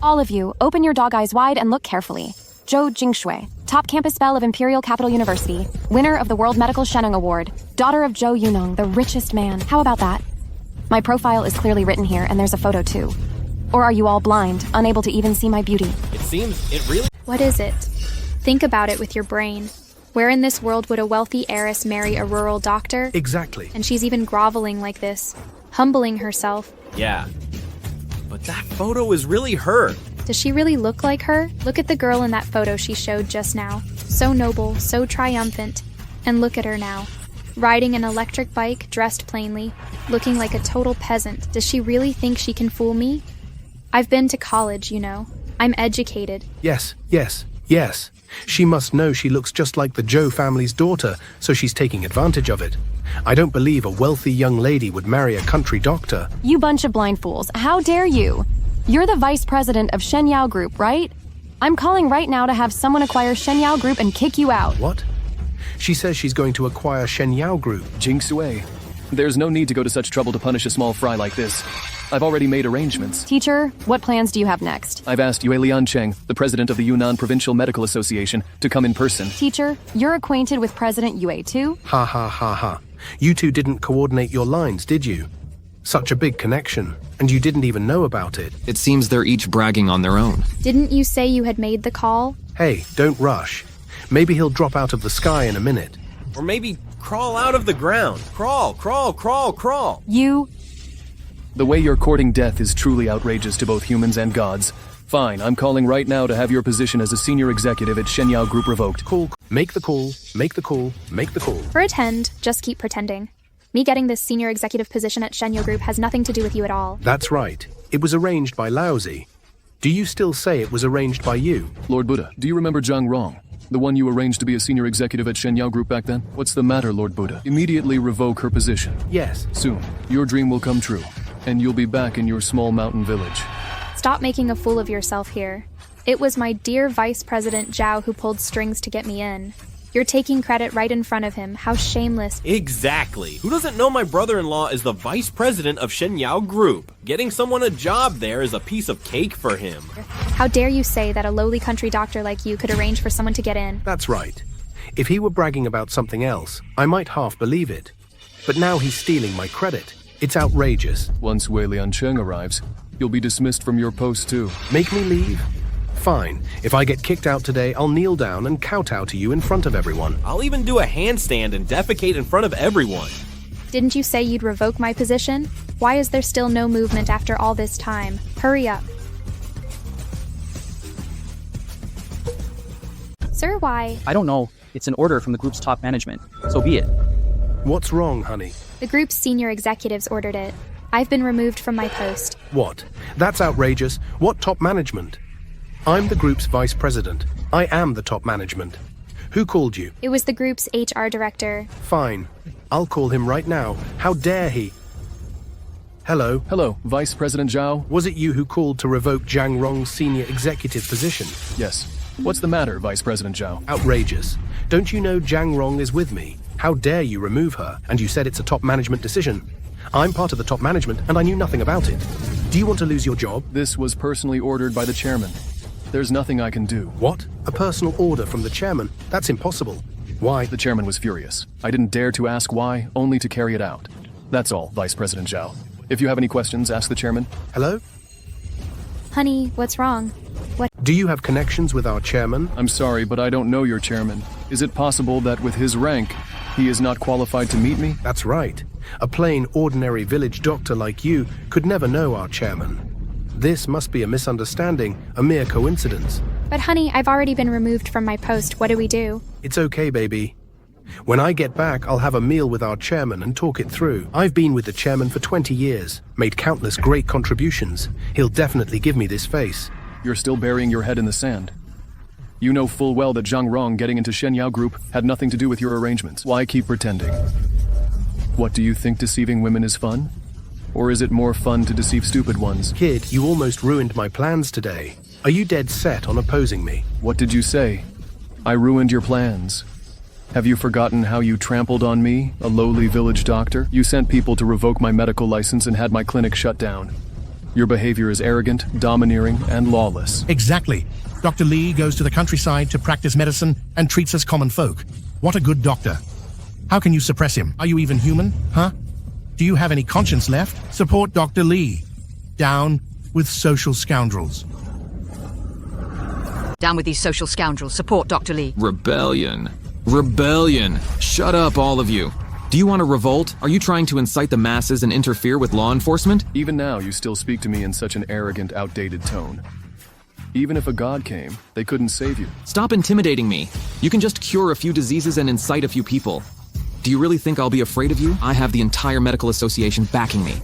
Speaker 17: All of you, open your dog eyes wide and look carefully. Zhou Jingshui, top campus belle of Imperial Capital University, winner of the World Medical Shenong Award, daughter of Zhou Yunong, the richest man. How about that? My profile is clearly written here, and there's a photo too. Or are you all blind, unable to even see my beauty?
Speaker 3: It seems it really...
Speaker 2: What is it? Think about it with your brain. Where in this world would a wealthy heiress marry a rural doctor?
Speaker 18: Exactly.
Speaker 2: And she's even groveling like this, humbling herself.
Speaker 3: Yeah. But that photo is really her.
Speaker 2: Does she really look like her? Look at the girl in that photo she showed just now. So noble, so triumphant. And look at her now. Riding an electric bike, dressed plainly, looking like a total peasant. Does she really think she can fool me? I've been to college, you know. I'm educated.
Speaker 18: Yes. She must know she looks just like the Zhou family's daughter, so she's taking advantage of it. I don't believe a wealthy young lady would marry a country doctor.
Speaker 17: You bunch of blind fools. How dare you? You're the vice president of Shenyao Group, right? I'm calling right now to have someone acquire Shenyao Group and kick you out.
Speaker 18: What? She says she's going to acquire Shenyao Group.
Speaker 1: Jingsui, there's no need to go to such trouble to punish a small fry like this. I've already made arrangements.
Speaker 17: Teacher, what plans do you have next?
Speaker 1: I've asked Yue Liancheng, the president of the Yunnan Provincial Medical Association, to come in person.
Speaker 17: Teacher, you're acquainted with President Yue too?
Speaker 18: Ha ha ha ha. You two didn't coordinate your lines, did you? Such a big connection, and you didn't even know about it.
Speaker 8: It seems they're each bragging on their own.
Speaker 2: Didn't you say you had made the call?
Speaker 18: Hey, don't rush. Maybe he'll drop out of the sky in a minute.
Speaker 3: Or maybe crawl out of the ground. Crawl, crawl, crawl, crawl.
Speaker 1: The way you're courting death is truly outrageous to both humans and gods. Fine, I'm calling right now to have your position as a senior executive at Shenyao Group revoked.
Speaker 18: Cool. Make the call, make the call, make the call.
Speaker 2: Pretend, just keep pretending. Me getting this senior executive position at Shenyao Group has nothing to do with you at all.
Speaker 18: That's right. It was arranged by Laozi. Do you still say it was arranged by you?
Speaker 1: Lord Buddha, do you remember Zhang Rong? The one you arranged to be a senior executive at Shenyao Group back then? What's the matter, Lord Buddha? Immediately revoke her position.
Speaker 18: Yes.
Speaker 1: Soon, your dream will come true, and you'll be back in your small mountain village.
Speaker 2: Stop making a fool of yourself here. It was my dear Vice President Zhao who pulled strings to get me in. You're taking credit right in front of him. How shameless.
Speaker 3: Exactly. Who doesn't know my brother-in-law is the vice president of Shenyao Group? Getting someone a job there is a piece of cake for him.
Speaker 2: How dare you say that a lowly country doctor like you could arrange for someone to get in?
Speaker 18: That's right. If he were bragging about something else, I might half believe it. But now he's stealing my credit. It's outrageous.
Speaker 1: Once Wei Liancheng arrives, you'll be dismissed from your post too.
Speaker 18: Make me leave? Fine. If I get kicked out today, I'll kneel down and kowtow to you in front of everyone.
Speaker 3: I'll even do a handstand and defecate in front of everyone.
Speaker 2: Didn't you say you'd revoke my position? Why is there still no movement after all this time? Hurry up. Sir, why?
Speaker 13: I don't know. It's an order from the group's top management. So be it.
Speaker 18: What's wrong, honey?
Speaker 2: The group's senior executives ordered it. I've been removed from my post.
Speaker 18: What? That's outrageous. What top management? I'm the group's vice president. I am the top management. Who called you?
Speaker 2: It was the group's HR director.
Speaker 18: Fine. I'll call him right now. How dare he? Hello?
Speaker 1: Hello, Vice President Zhao.
Speaker 18: Was it you who called to revoke Zhang Rong's senior executive position?
Speaker 1: Yes. What's the matter, Vice President Zhao?
Speaker 18: Outrageous. Don't you know Zhang Rong is with me? How dare you remove her? And you said it's a top management decision. I'm part of the top management, and I knew nothing about it. Do you want to lose your job?
Speaker 1: This was personally ordered by the chairman. There's nothing I can do.
Speaker 18: What? A personal order from the chairman? That's impossible. Why?
Speaker 1: The chairman was furious. I didn't dare to ask why, only to carry it out. That's all, Vice President Zhao. If you have any questions, ask the chairman.
Speaker 18: Hello?
Speaker 2: Honey, what's wrong? What?
Speaker 18: Do you have connections with our chairman?
Speaker 1: I'm sorry, but I don't know your chairman. Is it possible that with his rank, he is not qualified to meet me?
Speaker 18: That's right. A plain, ordinary village doctor like you could never know our chairman. This must be a misunderstanding, a mere coincidence.
Speaker 2: But honey, I've already been removed from my post. What do we do?
Speaker 18: It's okay, baby. When I get back, I'll have a meal with our chairman and talk it through. I've been with the chairman for 20 years, made countless great contributions. He'll definitely give me this face.
Speaker 1: You're still burying your head in the sand. You know full well that Zhang Rong getting into Shenyao Group had nothing to do with your arrangements. Why keep pretending? What, do you think deceiving women is fun? Or is it more fun to deceive stupid ones?
Speaker 18: Kid, you almost ruined my plans today. Are you dead set on opposing me?
Speaker 1: What did you say? I ruined your plans. Have you forgotten how you trampled on me, a lowly village doctor? You sent people to revoke my medical license and had my clinic shut down. Your behavior is arrogant, domineering, and lawless.
Speaker 11: Exactly. Dr. Lee goes to the countryside to practice medicine and treats us common folk. What a good doctor. How can you suppress him? Are you even human? Huh? Do you have any conscience left? Support Dr. Lee. Down with social scoundrels.
Speaker 15: Down with these social scoundrels. Support Dr. Lee.
Speaker 8: Rebellion. Rebellion. Shut up, all of you. Do you want to revolt? Are you trying to incite the masses and interfere with law enforcement?
Speaker 1: Even now, you still speak to me in such an arrogant, outdated tone. Even if a god came, they couldn't save you.
Speaker 8: Stop intimidating me. You can just cure a few diseases and incite a few people. Do you really think I'll be afraid of you? I have the entire medical association backing me.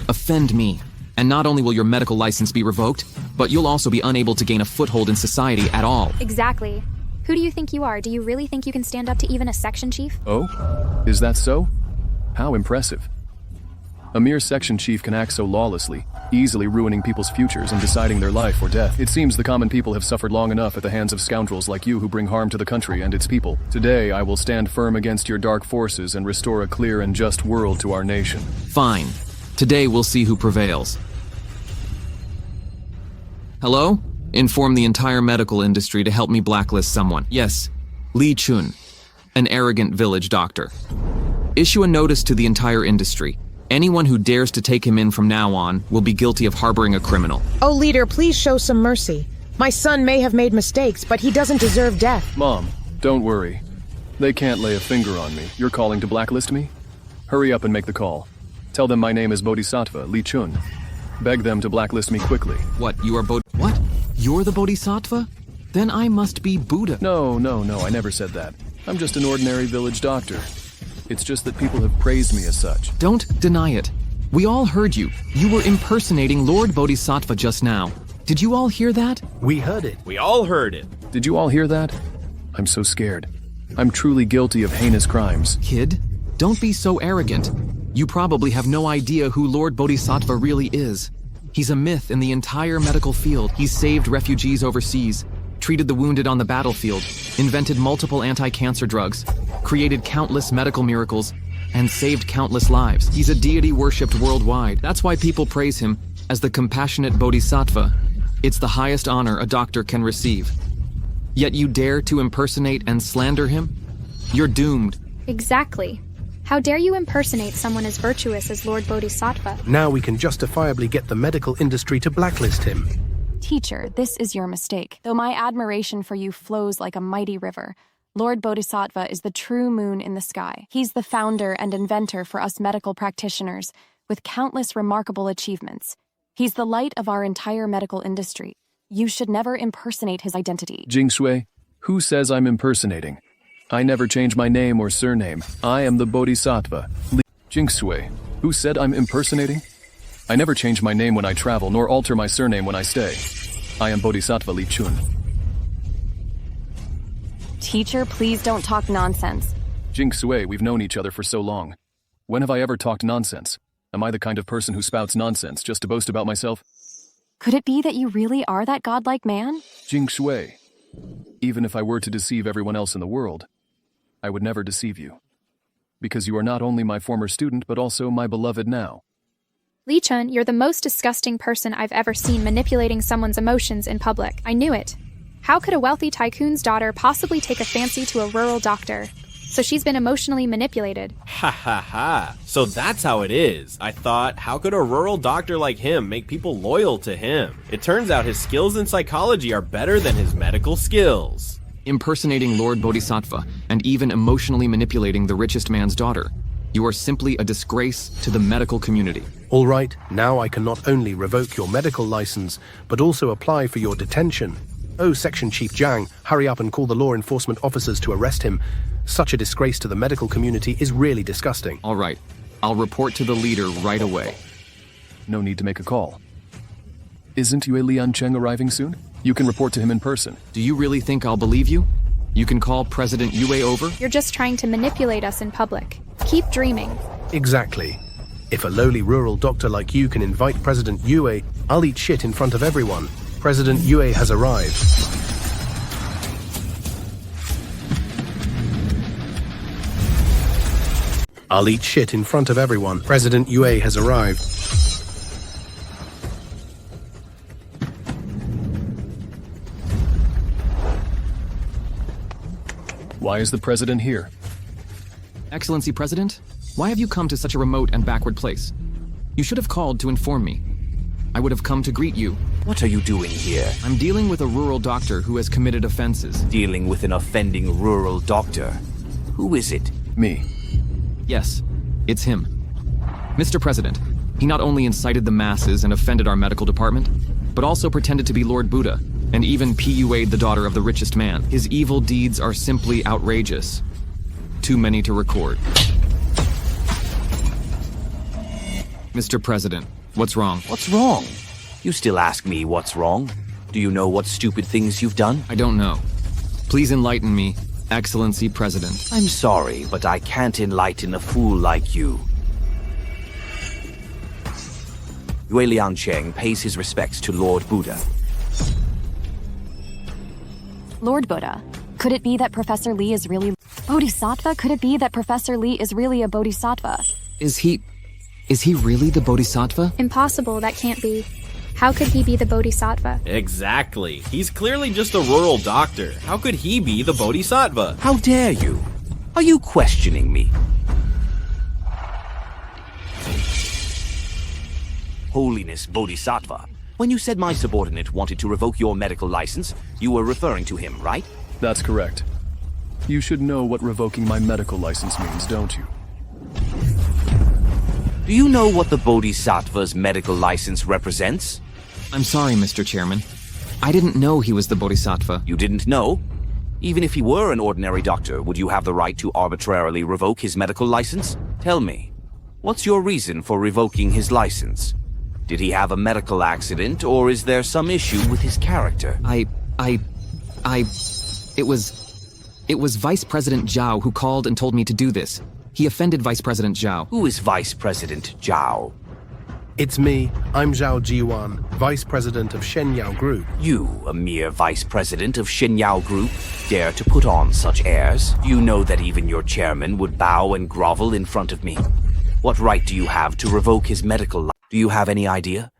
Speaker 8: Offend me, and not only will your medical license be revoked, but you'll also be unable to gain a foothold in society at all.
Speaker 2: Exactly. Who do you think you are? Do you really think you can stand up to even a section chief?
Speaker 1: Oh? Is that so? How impressive. A mere section chief can act so lawlessly, easily ruining people's futures and deciding their life or death. It seems the common people have suffered long enough at the hands of scoundrels like you who bring harm to the country and its people. Today, I will stand firm against your dark forces and restore a clear and just world to our nation.
Speaker 8: Fine. Today we'll see who prevails. Hello? Inform the entire medical industry to help me blacklist someone. Yes, Li Chun, an arrogant village doctor. Issue a notice to the entire industry. Anyone who dares to take him in from now on will be guilty of harboring a criminal.
Speaker 6: Oh, leader, please show some mercy. My son may have made mistakes, but he doesn't deserve death.
Speaker 1: Mom, don't worry. They can't lay a finger on me. You're calling to blacklist me? Hurry up and make the call. Tell them my name is Bodhisattva, Li Chun. Beg them to blacklist me quickly.
Speaker 8: What, you are What? You're the Bodhisattva? Then I must be Buddha.
Speaker 1: No, I never said that. I'm just an ordinary village doctor. It's just that people have praised me as such.
Speaker 8: Don't deny it. We all heard you. You were impersonating Lord Bodhisattva just now. Did you all hear that?
Speaker 18: We heard it.
Speaker 3: We all heard it.
Speaker 1: Did you all hear that? I'm so scared. I'm truly guilty of heinous crimes.
Speaker 8: Kid, don't be so arrogant. You probably have no idea who Lord Bodhisattva really is. He's a myth in the entire medical field. He's saved refugees overseas, treated the wounded on the battlefield, invented multiple anti-cancer drugs, created countless medical miracles, and saved countless lives. He's a deity worshipped worldwide. That's why people praise him as the compassionate Bodhisattva. It's the highest honor a doctor can receive. Yet you dare to impersonate and slander him? You're doomed.
Speaker 2: Exactly. How dare you impersonate someone as virtuous as Lord Bodhisattva?
Speaker 18: Now we can justifiably get the medical industry to blacklist him.
Speaker 17: Teacher, this is your mistake. Though my admiration for you flows like a mighty river, Lord Bodhisattva is the true moon in the sky. He's the founder and inventor for us medical practitioners, with countless remarkable achievements. He's the light of our entire medical industry. You should never impersonate his identity.
Speaker 1: Jingshui, who says I'm impersonating? I never change my name or surname. I am the Bodhisattva. Jingshui, who said I'm impersonating? I never change my name when I travel, nor alter my surname when I stay. I am Bodhisattva Li Chun.
Speaker 17: Teacher, please don't talk nonsense.
Speaker 1: Jingshui, we've known each other for so long. When have I ever talked nonsense? Am I the kind of person who spouts nonsense just to boast about myself?
Speaker 17: Could it be that you really are that godlike man?
Speaker 1: Jingshui, even if I were to deceive everyone else in the world, I would never deceive you. Because you are not only my former student, but also my beloved now.
Speaker 2: Li Chun, you're the most disgusting person I've ever seen manipulating someone's emotions in public. I knew it. How could a wealthy tycoon's daughter possibly take a fancy to a rural doctor? So she's been emotionally manipulated.
Speaker 3: Ha ha ha. So that's how it is. I thought, how could a rural doctor like him make people loyal to him? It turns out his skills in psychology are better than his medical skills.
Speaker 8: Impersonating Lord Bodhisattva and even emotionally manipulating the richest man's daughter. You are simply a disgrace to the medical community.
Speaker 18: All right, now I can not only revoke your medical license, but also apply for your detention. Oh, Section Chief Jiang, hurry up and call the law enforcement officers to arrest him. Such a disgrace to the medical community is really disgusting.
Speaker 8: All right, I'll report to the leader right away.
Speaker 1: No need to make a call. Isn't Yue Liancheng arriving soon? You can report to him in person.
Speaker 8: Do you really think I'll believe you? You can call President Yue over?
Speaker 2: You're just trying to manipulate us in public. Keep dreaming.
Speaker 18: Exactly. If a lowly rural doctor like you can invite President Yue, I'll eat shit in front of everyone. President Yue has arrived. I'll eat shit in front of everyone. President Yue has arrived.
Speaker 1: Why is the president here?
Speaker 8: Excellency President, why have you come to such a remote and backward place? You should have called to inform me. I would have come to greet you.
Speaker 4: What are you doing here?
Speaker 8: I'm dealing with a rural doctor who has committed offenses.
Speaker 4: Dealing with an offending rural doctor? Who is it?
Speaker 1: Me.
Speaker 8: Yes, it's him. Mr. President, he not only incited the masses and offended our medical department, but also pretended to be Lord Buddha, and even PUA'd the daughter of the richest man. His evil deeds are simply outrageous. Too many to record. Mr. President, what's wrong?
Speaker 4: What's wrong? You still ask me what's wrong? Do you know what stupid things you've done?
Speaker 8: I don't know. Please enlighten me, Excellency President.
Speaker 4: I'm sorry, but I can't enlighten a fool like you. Yue Liancheng pays his respects to Lord Buddha.
Speaker 17: Lord Buddha, could it be that Professor Li is really Bodhisattva? Could it be that Professor Li is really a Bodhisattva?
Speaker 8: Is he really the Bodhisattva?
Speaker 2: Impossible, that can't be. How could he be the Bodhisattva?
Speaker 3: Exactly. He's clearly just a rural doctor. How could he be the Bodhisattva?
Speaker 4: How dare you? Are you questioning me? Holiness Bodhisattva, when you said my subordinate wanted to revoke your medical license, you were referring to him, right?
Speaker 1: That's correct. You should know what revoking my medical license means, don't you?
Speaker 4: Do you know what the Bodhisattva's medical license represents?
Speaker 8: I'm sorry, Mr. Chairman. I didn't know he was the Bodhisattva.
Speaker 4: You didn't know? Even if he were an ordinary doctor, would you have the right to arbitrarily revoke his medical license? Tell me, what's your reason for revoking his license? Did he have a medical accident, or is there some issue with his character?
Speaker 8: It was Vice President Zhao who called and told me to do this. He offended Vice President Zhao.
Speaker 4: Who is Vice President Zhao?
Speaker 18: It's me. I'm Zhao Jiwan, Vice President of Shenyao Group.
Speaker 4: You, a mere Vice President of Shenyao Group, dare to put on such airs? Do you know that even your chairman would bow and grovel in front of me? What right do you have to revoke his medical license? Do you have any idea?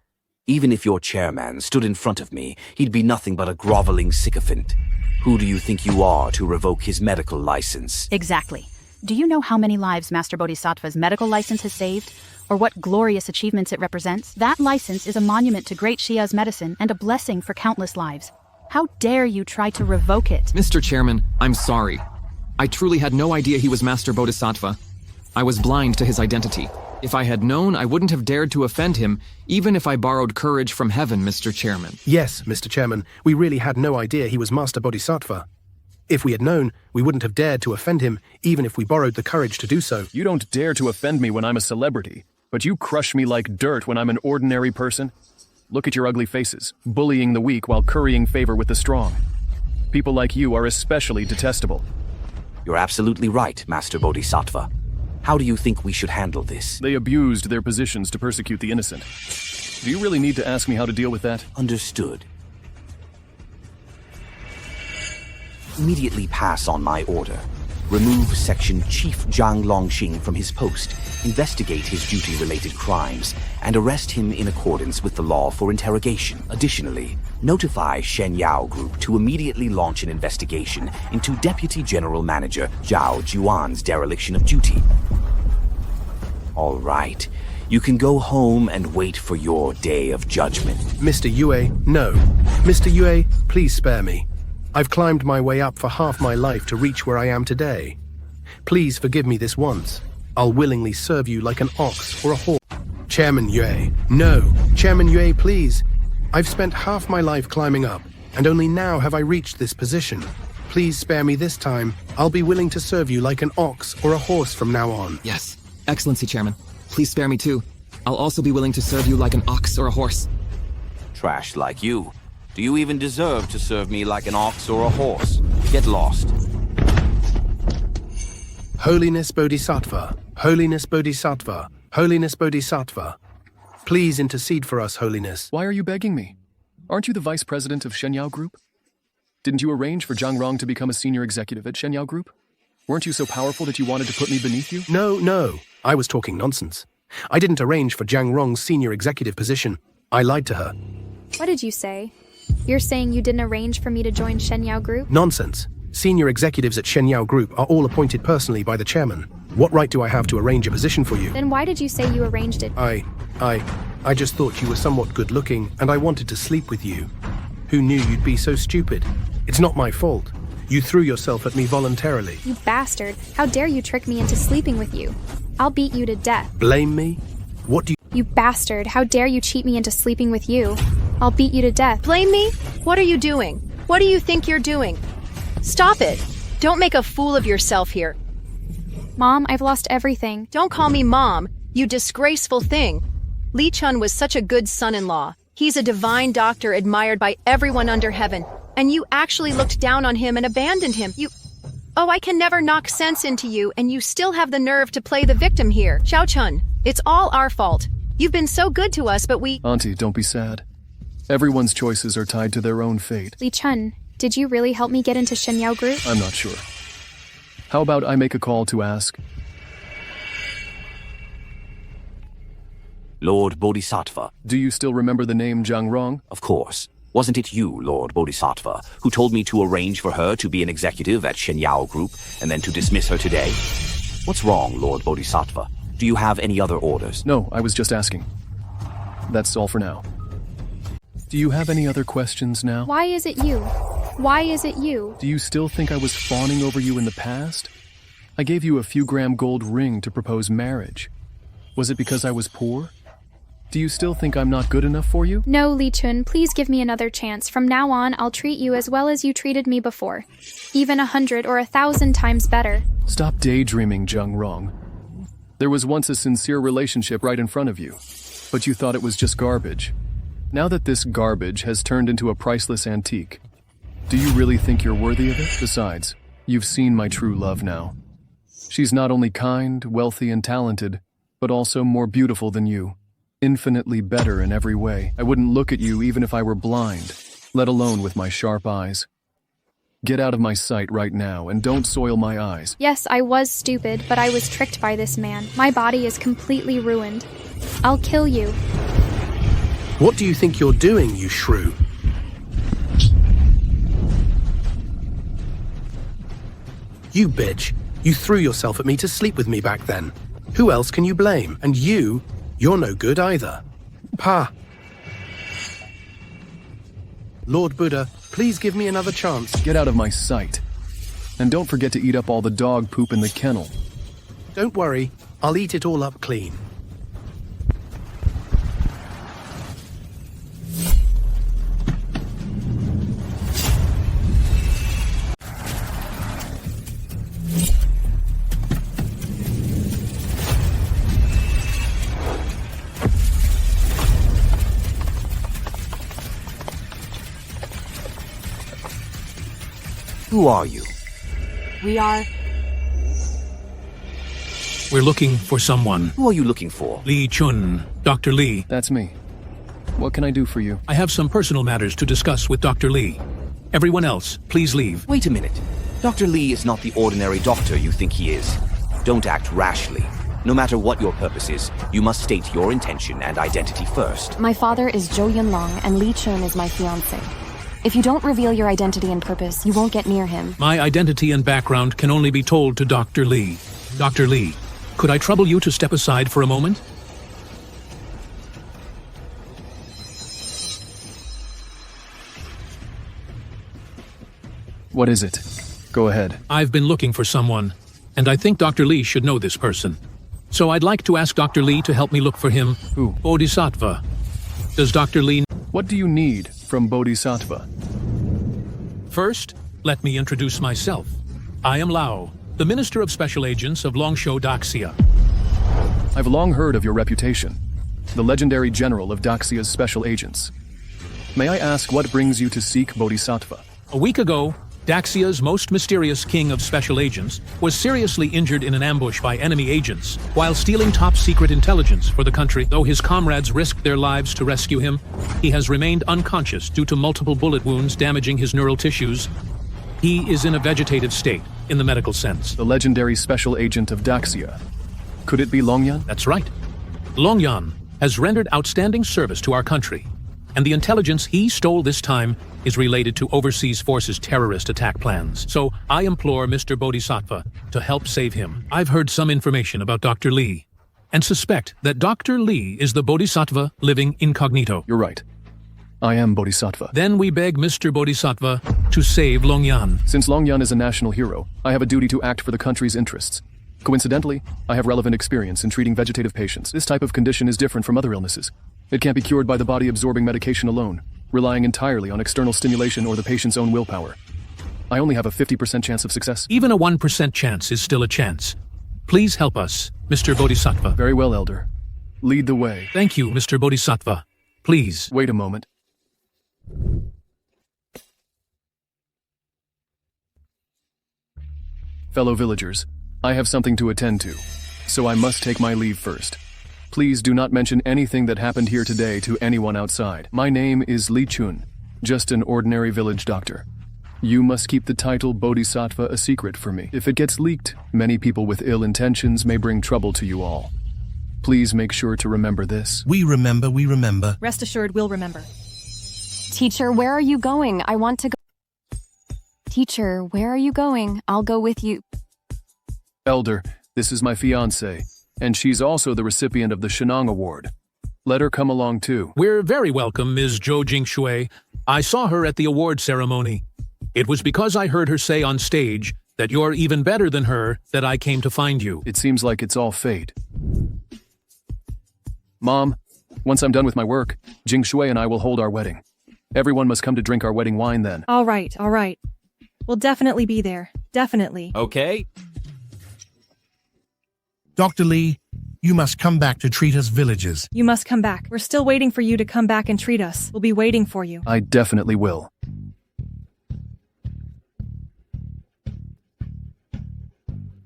Speaker 4: Even if your chairman stood in front of me, he'd be nothing but a groveling sycophant. Who do you think you are to revoke his medical license?
Speaker 10: Exactly. Do you know how many lives Master Bodhisattva's medical license has saved? Or what glorious achievements it represents? That license is a monument to great Shia's medicine and a blessing for countless lives. How dare you try to revoke it?
Speaker 8: Mr. Chairman, I'm sorry. I truly had no idea he was Master Bodhisattva. I was blind to his identity. If I had known, I wouldn't have dared to offend him, even if I borrowed courage from heaven, Mr. Chairman.
Speaker 18: Yes, Mr. Chairman, we really had no idea he was Master Bodhisattva. If we had known, we wouldn't have dared to offend him, even if we borrowed the courage to do so.
Speaker 1: You don't dare to offend me when I'm a celebrity, but you crush me like dirt when I'm an ordinary person. Look at your ugly faces, bullying the weak while currying favor with the strong. People like you are especially detestable.
Speaker 4: You're absolutely right, Master Bodhisattva. How do you think we should handle this?
Speaker 1: They abused their positions to persecute the innocent. Do you really need to ask me how to deal with that?
Speaker 4: Understood. Immediately pass on my order. Remove Section Chief Zhang Longxing from his post, investigate his duty-related crimes, and arrest him in accordance with the law for interrogation. Additionally, notify Shenyao Group to immediately launch an investigation into Deputy General Manager Zhao Juan's dereliction of duty. All right, you can go home and wait for your day of judgment.
Speaker 18: Mr. Yue, no. Mr. Yue, please spare me. I've climbed my way up for half my life to reach where I am today. Please forgive me this once. I'll willingly serve you like an ox or a horse. Chairman Yue, no. Chairman Yue, please. I've spent half my life climbing up, and only now have I reached this position. Please spare me this time. I'll be willing to serve you like an ox or a horse from now on.
Speaker 8: Yes, Excellency Chairman. Please spare me too. I'll also be willing to serve you like an ox or a horse.
Speaker 4: Trash like you. Do you even deserve to serve me like an ox or a horse? Get lost.
Speaker 18: Holiness Bodhisattva, Holiness Bodhisattva, Holiness Bodhisattva. Please intercede for us, Holiness.
Speaker 1: Why are you begging me? Aren't you the Vice President of Shenyao Group? Didn't you arrange for Zhang Rong to become a senior executive at Shenyao Group? Weren't you so powerful that you wanted to put me beneath you?
Speaker 18: No. I was talking nonsense. I didn't arrange for Zhang Rong's senior executive position. I lied to her.
Speaker 2: What did you say? You're saying you didn't arrange for me to join Shenyao Group?
Speaker 18: Nonsense. Senior executives at Shenyao Group are all appointed personally by the chairman. What right do I have to arrange a position for you?
Speaker 2: Then why did you say you arranged it?
Speaker 18: I just thought you were somewhat good looking, and I wanted to sleep with you. Who knew you'd be so stupid? It's not my fault. You threw yourself at me voluntarily.
Speaker 2: You bastard. How dare you trick me into sleeping with you? I'll beat you to death.
Speaker 18: Blame me? What do you...
Speaker 2: You bastard. How dare you cheat me into sleeping with you? I'll beat you to death.
Speaker 16: Blame me? What are you doing? What do you think you're doing? Stop it. Don't make a fool of yourself here.
Speaker 2: Mom, I've lost everything.
Speaker 16: Don't call me Mom, you disgraceful thing. Li Chun was such a good son-in-law. He's a divine doctor admired by everyone under heaven. And you actually looked down on him and abandoned him. Oh, I can never knock sense into you, and you still have the nerve to play the victim here. Xiao Chun, it's all our fault. You've been so good to us, but we...
Speaker 1: Auntie, don't be sad. Everyone's choices are tied to their own fate.
Speaker 2: Li Chun, did you really help me get into Shenyao Group?
Speaker 1: I'm not sure. How about I make a call to ask?
Speaker 4: Lord Bodhisattva.
Speaker 1: Do you still remember the name Zhang Rong?
Speaker 4: Of course. Wasn't it you, Lord Bodhisattva, who told me to arrange for her to be an executive at Shenyao Group and then to dismiss her today? What's wrong, Lord Bodhisattva? Do you have any other orders?
Speaker 1: No, I was just asking. That's all for now. Do you have any other questions now?
Speaker 2: Why is it you? Why is it you?
Speaker 1: Do you still think I was fawning over you in the past? I gave you a few gram gold ring to propose marriage. Was it because I was poor? Do you still think I'm not good enough for you?
Speaker 2: No, Li Chun, please give me another chance. From now on, I'll treat you as well as you treated me before. Even 100 or 1,000 times better.
Speaker 1: Stop daydreaming, Zhang Rong. There was once a sincere relationship right in front of you, but you thought it was just garbage. Now that this garbage has turned into a priceless antique, do you really think you're worthy of it? Besides, you've seen my true love now. She's not only kind, wealthy, and talented, but also more beautiful than you. Infinitely better in every way. I wouldn't look at you even if I were blind, let alone with my sharp eyes. Get out of my sight right now and don't soil my eyes.
Speaker 2: Yes, I was stupid, but I was tricked by this man. My body is completely ruined. I'll kill you.
Speaker 18: What do you think you're doing, you shrew? You bitch. You threw yourself at me to sleep with me back then. Who else can you blame? And you're no good either. Pa. Lord Buddha, please give me another chance.
Speaker 1: Get out of my sight. And don't forget to eat up all the dog poop in the kennel.
Speaker 18: Don't worry, I'll eat it all up clean.
Speaker 4: Who are you?
Speaker 5: We're looking for someone.
Speaker 4: Who are you looking for?
Speaker 5: Li Chun, Dr. Li.
Speaker 1: That's me. What can I do for you?
Speaker 5: I have some personal matters to discuss with Dr. Li. Everyone else, please leave.
Speaker 4: Wait a minute. Dr. Li is not the ordinary doctor you think he is. Don't act rashly. No matter what your purpose is, you must state your intention and identity first.
Speaker 17: My father is Zhou Yunlong and Li Chun is my fiancé. If you don't reveal your identity and purpose, you won't get near him.
Speaker 5: My identity and background can only be told to Dr. Li. Dr. Li, could I trouble you to step aside for a moment?
Speaker 1: What is it? Go ahead.
Speaker 5: I've been looking for someone, and I think Dr. Li should know this person. So I'd like to ask Dr. Li to help me look for him.
Speaker 1: Who?
Speaker 5: Bodhisattva. Does Dr. Li...
Speaker 1: What do you need from Bodhisattva?
Speaker 5: First, let me introduce myself. I am Lao, the Minister of Special Agents of Longshou Daxia.
Speaker 1: I've long heard of your reputation, the legendary general of Daxia's special agents. May I ask what brings you to seek Bodhisattva?
Speaker 5: A week ago, Daxia's most mysterious king of special agents was seriously injured in an ambush by enemy agents while stealing top-secret intelligence for the country. Though his comrades risked their lives to rescue him, he has remained unconscious due to multiple bullet wounds damaging his neural tissues. He is in a vegetative state, in the medical sense.
Speaker 1: The legendary special agent of Daxia. Could it be Longyan?
Speaker 5: That's right. Longyan has rendered outstanding service to our country, and the intelligence he stole this time is related to overseas forces' terrorist attack plans. So I implore Mr. Bodhisattva to help save him. I've heard some information about Dr. Li, and suspect that Dr. Li is the Bodhisattva living incognito.
Speaker 1: You're right. I am Bodhisattva.
Speaker 5: Then we beg Mr. Bodhisattva to save Longyan.
Speaker 1: Since Longyan is a national hero, I have a duty to act for the country's interests. Coincidentally, I have relevant experience in treating vegetative patients. This type of condition is different from other illnesses. It can't be cured by the body absorbing medication alone, relying entirely on external stimulation or the patient's own willpower. I only have a 50% chance of success.
Speaker 5: Even a 1% chance is still a chance. Please help us, Mr. Bodhisattva.
Speaker 1: Very well, Elder. Lead the way.
Speaker 5: Thank you, Mr. Bodhisattva. Please.
Speaker 1: Wait a moment. Fellow villagers, I have something to attend to, so I must take my leave first. Please do not mention anything that happened here today to anyone outside. My name is Li Chun, just an ordinary village doctor. You must keep the title Bodhisattva a secret for me. If it gets leaked, many people with ill intentions may bring trouble to you all. Please make sure to remember this.
Speaker 11: We remember, we remember.
Speaker 12: Rest assured, we'll remember.
Speaker 17: Teacher, where are you going? I want to go. Teacher, where are you going? I'll go with you.
Speaker 1: Elder, this is my fiancée, and she's also the recipient of the Shenong Award. Let her come along too.
Speaker 5: We're very welcome, Ms. Zhou Jingshui. I saw her at the award ceremony. It was because I heard her say on stage that you're even better than her that I came to find you.
Speaker 1: It seems like it's all fate. Mom, once I'm done with my work, Jingshui and I will hold our wedding. Everyone must come to drink our wedding wine then.
Speaker 12: All right, all right. We'll definitely be there. Definitely.
Speaker 3: Okay.
Speaker 11: Dr. Lee, you must come back to treat us villagers.
Speaker 12: You must come back. We're still waiting for you to come back and treat us. We'll be waiting for you.
Speaker 1: I definitely will.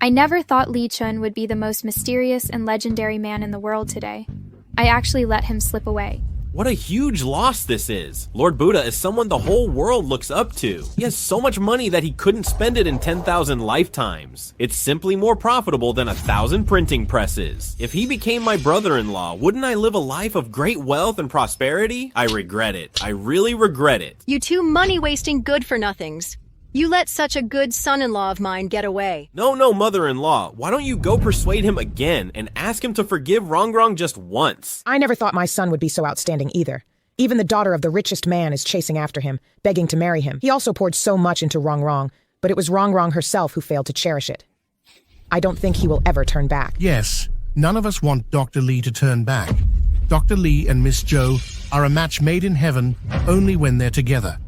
Speaker 2: I never thought Li Chun would be the most mysterious and legendary man in the world today. I actually let him slip away.
Speaker 3: What a huge loss this is. Lord Buddha is someone the whole world looks up to. He has so much money that he couldn't spend it in 10,000 lifetimes. It's simply more profitable than 1,000 printing presses. If he became my brother-in-law, wouldn't I live a life of great wealth and prosperity? I regret it. I really regret it.
Speaker 16: You two money-wasting good-for-nothings. You let such a good son-in-law of mine get away.
Speaker 3: No, mother-in-law. Why don't you go persuade him again and ask him to forgive Rongrong just once?
Speaker 6: I never thought my son would be so outstanding either. Even the daughter of the richest man is chasing after him, begging to marry him. He also poured so much into Rongrong, but it was Rongrong herself who failed to cherish it. I don't think he will ever turn back.
Speaker 11: Yes, none of us want Dr. Lee to turn back. Dr. Lee and Miss Zhou are a match made in heaven only when they're together.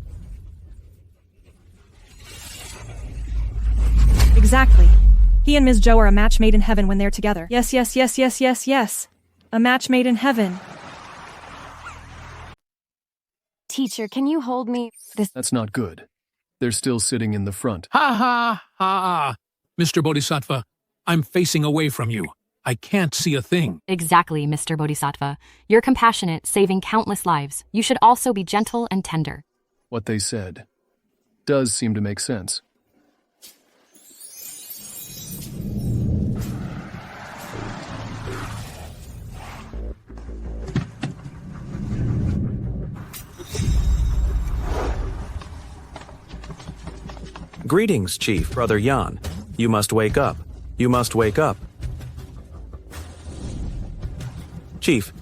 Speaker 12: Exactly. He and Ms. Zhou are a match made in heaven when they're together. Yes, yes, yes, yes, yes, yes. A match made in heaven.
Speaker 17: Teacher, can you hold me?
Speaker 1: That's not good. They're still sitting in the front.
Speaker 5: Ha ha ha! Mr. Bodhisattva, I'm facing away from you. I can't see a thing.
Speaker 17: Exactly, Mr. Bodhisattva. You're compassionate, saving countless lives. You should also be gentle and tender.
Speaker 1: What they said does seem to make sense.
Speaker 19: Greetings, Chief, Brother Yan. You must wake up. You must wake up. Chief.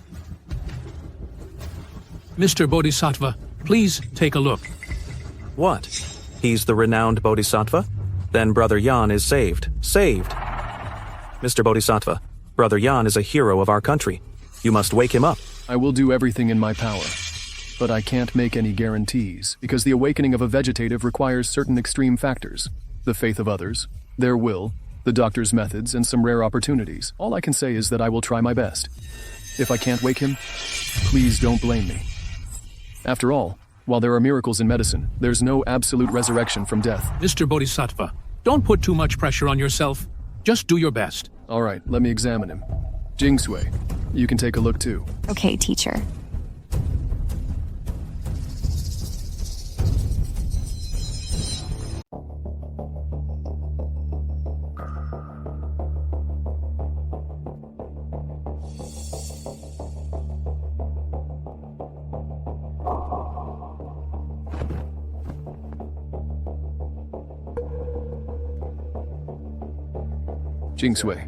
Speaker 5: Mr. Bodhisattva, please take a look.
Speaker 19: What? He's the renowned Bodhisattva? Then Brother Yan is saved. Saved! Mr. Bodhisattva, Brother Yan is a hero of our country. You must wake him up.
Speaker 1: I will do everything in my power. But I can't make any guarantees, because the awakening of a vegetative requires certain extreme factors. The faith of others, their will, the doctor's methods, and some rare opportunities. All I can say is that I will try my best. If I can't wake him, please don't blame me. After all, while there are miracles in medicine, there's no absolute resurrection from death.
Speaker 5: Mr. Bodhisattva, don't put too much pressure on yourself. Just do your best.
Speaker 1: All right, let me examine him. Jingsui, you can take a look too.
Speaker 17: Okay, teacher.
Speaker 1: Jingsui,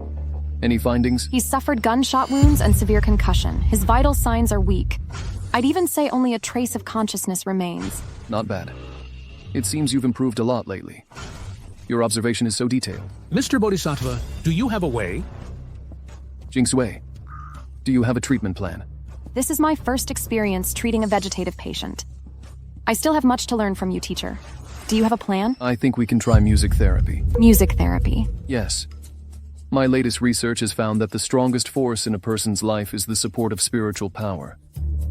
Speaker 1: any findings?
Speaker 17: He's suffered gunshot wounds and severe concussion. His vital signs are weak. I'd even say only a trace of consciousness remains.
Speaker 1: Not bad. It seems you've improved a lot lately. Your observation is so detailed.
Speaker 5: Mr. Bodhisattva, do you have a way?
Speaker 1: Jingsui, do you have a treatment plan?
Speaker 17: This is my first experience treating a vegetative patient. I still have much to learn from you, teacher. Do you have a plan?
Speaker 1: I think we can try music therapy.
Speaker 17: Music therapy?
Speaker 1: Yes. My latest research has found that the strongest force in a person's life is the support of spiritual power.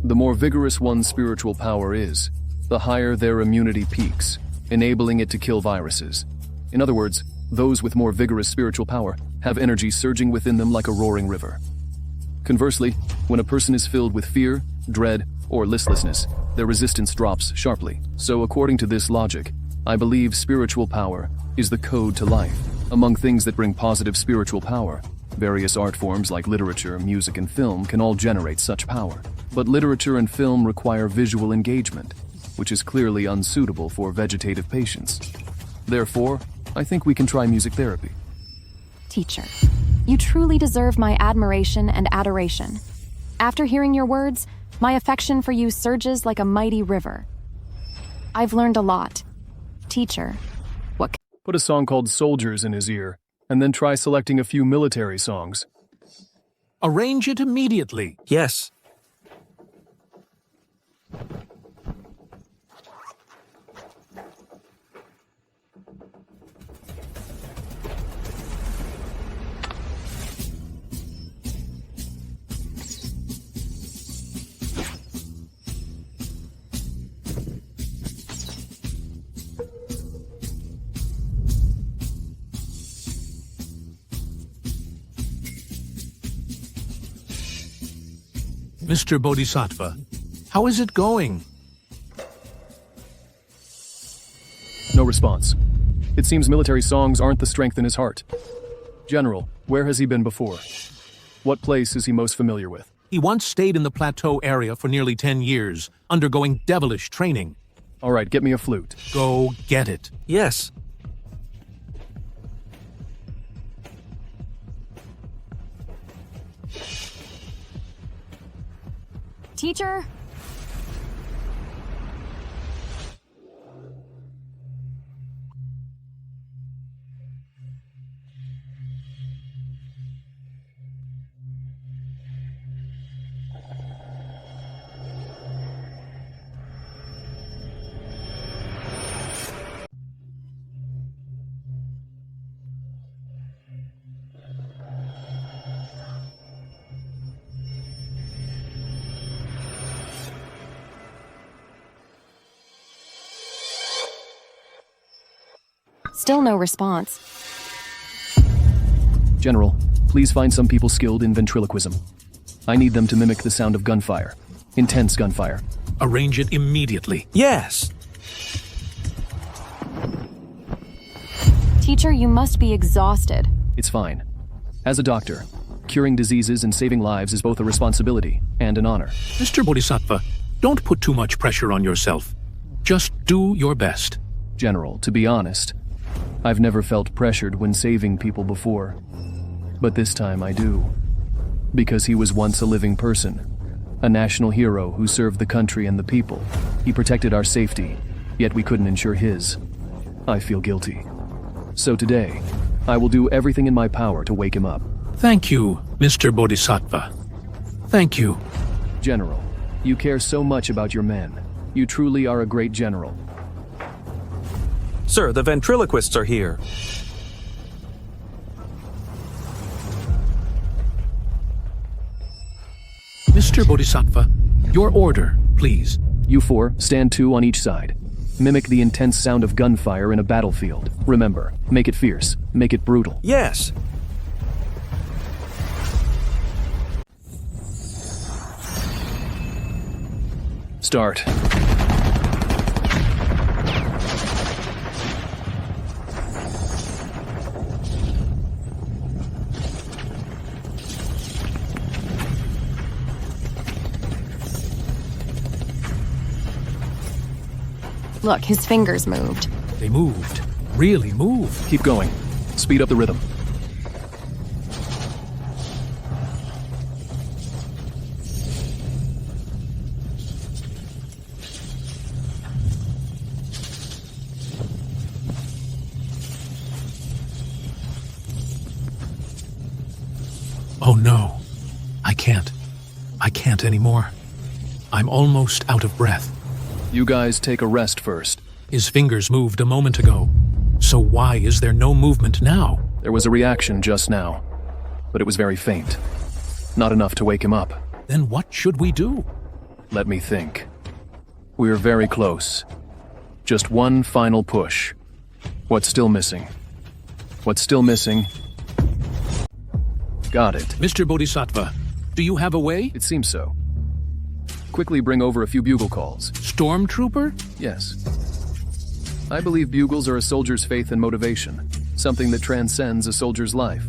Speaker 1: The more vigorous one's spiritual power is, the higher their immunity peaks, enabling it to kill viruses. In other words, those with more vigorous spiritual power have energy surging within them like a roaring river. Conversely, when a person is filled with fear, dread, or listlessness, their resistance drops sharply. So according to this logic, I believe spiritual power is the code to life. Among things that bring positive spiritual power, Various art forms like literature, music, and film can all generate such power. But literature and film require visual engagement, which is clearly unsuitable for vegetative patients. Therefore, I think we can try music therapy.
Speaker 17: Teacher, you truly deserve my admiration and adoration. After hearing your words, my affection for you surges like a mighty river. I've learned a lot. Teacher, what...
Speaker 1: Put a song called Soldiers in his ear, and then try selecting a few military songs.
Speaker 5: Arrange it immediately.
Speaker 19: Yes.
Speaker 5: Mr. Bodhisattva, how is it going?
Speaker 1: No response. It seems military songs aren't the strength in his heart. General, where has he been before? What place is he most familiar with?
Speaker 5: He once stayed in the plateau area for nearly 10 years, undergoing devilish training.
Speaker 1: All right, get me a flute.
Speaker 5: Go get it.
Speaker 19: Yes.
Speaker 17: Teacher? Still no response.
Speaker 1: General, please find some people skilled in ventriloquism. I need them to mimic the sound of gunfire. Intense gunfire.
Speaker 5: Arrange it immediately.
Speaker 19: Yes.
Speaker 17: Teacher, you must be exhausted.
Speaker 1: It's fine. As a doctor, curing diseases and saving lives is both a responsibility and an honor.
Speaker 5: Mr. Bodhisattva, don't put too much pressure on yourself. Just do your best.
Speaker 1: General, to be honest, I've never felt pressured when saving people before. But this time I do. Because he was once a living person. A national hero who served the country and the people. He protected our safety, yet we couldn't ensure his. I feel guilty. So today, I will do everything in my power to wake him up.
Speaker 5: Thank you, Mr. Bodhisattva. Thank you.
Speaker 1: General, you care so much about your men. You truly are a great general.
Speaker 19: Sir, the ventriloquists are here.
Speaker 5: Mr. Bodhisattva, your order, please.
Speaker 1: You four, stand 2 on each side. Mimic the intense sound of gunfire in a battlefield. Remember, make it fierce, make it brutal.
Speaker 19: Yes.
Speaker 1: Start.
Speaker 17: Look, his fingers moved.
Speaker 5: They moved. Really moved.
Speaker 1: Keep going. Speed up the rhythm.
Speaker 5: Oh no. I can't. I can't anymore. I'm almost out of breath.
Speaker 1: You guys take a rest first.
Speaker 5: His fingers moved a moment ago. So why is there no movement now?
Speaker 1: There was a reaction just now, but it was very faint. Not enough to wake him up.
Speaker 5: Then what should we do?
Speaker 1: Let me think. We're very close. Just one final push. What's still missing? What's still missing? Got it.
Speaker 5: Mr. Bodhisattva, do you have a way?
Speaker 1: It seems so. Quickly bring over a few bugle calls.
Speaker 5: Stormtrooper?
Speaker 1: Yes. I believe bugles are a soldier's faith and motivation, something that transcends a soldier's life.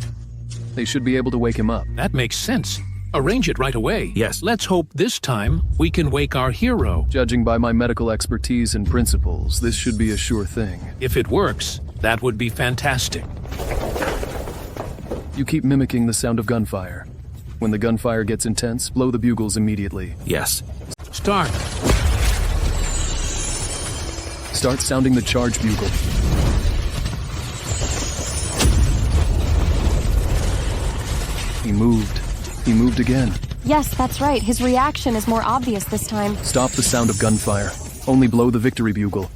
Speaker 1: They should be able to wake him up.
Speaker 5: That makes sense. Arrange it right away.
Speaker 19: Yes.
Speaker 5: Let's hope this time we can wake our hero.
Speaker 1: Judging by my medical expertise and principles, this should be a sure thing.
Speaker 5: If it works, that would be fantastic.
Speaker 1: You keep mimicking the sound of gunfire. When the gunfire gets intense, blow the bugles immediately.
Speaker 19: Yes.
Speaker 5: Start.
Speaker 1: Start sounding the charge bugle. He moved. He moved again.
Speaker 17: Yes, that's right. His reaction is more obvious this time.
Speaker 1: Stop the sound of gunfire. Only blow the victory bugle.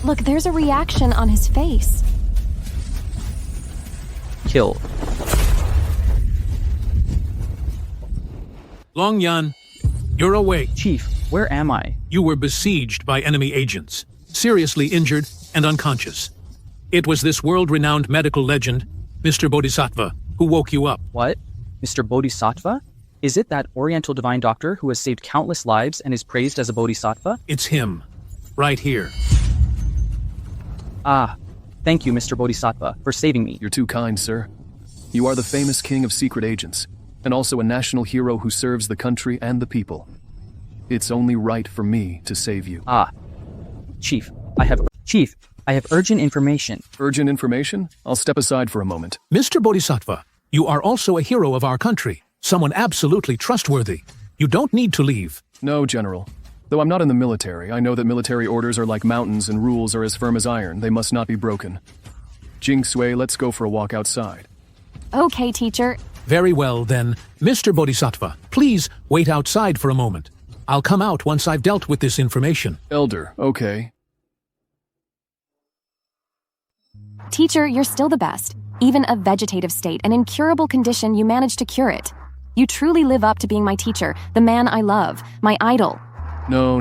Speaker 17: Look, there's a reaction on his face.
Speaker 13: Kill.
Speaker 5: Long Yan, you're awake.
Speaker 13: Chief, where am I?
Speaker 5: You were besieged by enemy agents, seriously injured and unconscious. It was this world-renowned medical legend, Mr. Bodhisattva, who woke you up.
Speaker 13: What? Mr. Bodhisattva? Is it that Oriental divine doctor who has saved countless lives and is praised as a bodhisattva?
Speaker 5: It's him, right here.
Speaker 13: Ah, thank you, Mr. Bodhisattva, for saving me.
Speaker 1: You're too kind, sir. You are the famous king of secret agents, and also a national hero who serves the country and the people. It's only right for me to save you.
Speaker 13: Ah, Chief, I have urgent information.
Speaker 1: Urgent information? I'll step aside for a moment.
Speaker 5: Mr. Bodhisattva, you are also a hero of our country, someone absolutely trustworthy. You don't need to leave.
Speaker 1: No, General. Though I'm not in the military, I know that military orders are like mountains and rules are as firm as iron. They must not be broken. Jing Sui, let's go for a walk outside.
Speaker 17: Okay, teacher.
Speaker 5: Very well, then. Mr. Bodhisattva, please wait outside for a moment. I'll come out once I've dealt with this information.
Speaker 1: Elder, okay.
Speaker 17: Teacher, you're still the best. Even a vegetative state, an incurable condition, you managed to cure it. You truly live up to being my teacher, the man I love, my idol.
Speaker 1: No.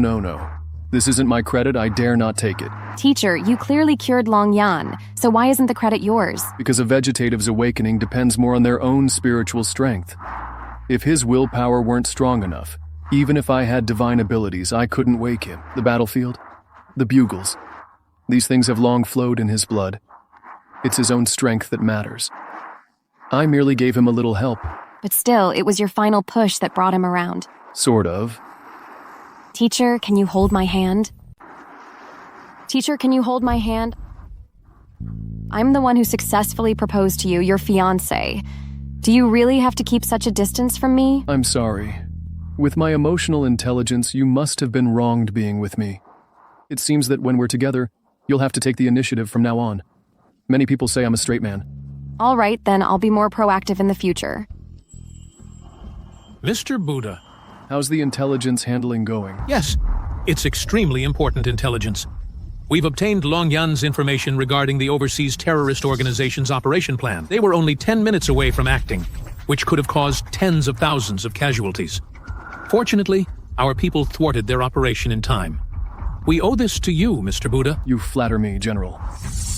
Speaker 1: This isn't my credit, I dare not take it.
Speaker 17: Teacher, you clearly cured Long Yan, so why isn't the credit yours?
Speaker 1: Because a vegetative's awakening depends more on their own spiritual strength. If his willpower weren't strong enough, even if I had divine abilities, I couldn't wake him. The battlefield, the bugles, these things have long flowed in his blood. It's his own strength that matters. I merely gave him a little help.
Speaker 17: But still, it was your final push that brought him around.
Speaker 1: Sort of.
Speaker 17: Teacher, can you hold my hand? Teacher, can you hold my hand? I'm the one who successfully proposed to you, your fiancé. Do you really have to keep such a distance from me?
Speaker 1: I'm sorry. With my emotional intelligence, you must have been wronged being with me. It seems that when we're together, you'll have to take the initiative from now on. Many people say I'm a straight man.
Speaker 17: All right, then I'll be more proactive in the future.
Speaker 5: Mr. Buddha.
Speaker 1: How's the intelligence handling going?
Speaker 5: Yes, it's extremely important intelligence. We've obtained Long Yan's information regarding the overseas terrorist organization's operation plan. They were only 10 minutes away from acting, which could have caused tens of thousands of casualties. Fortunately, our people thwarted their operation in time. We owe this to you, Mr. Buddha.
Speaker 1: You flatter me, General.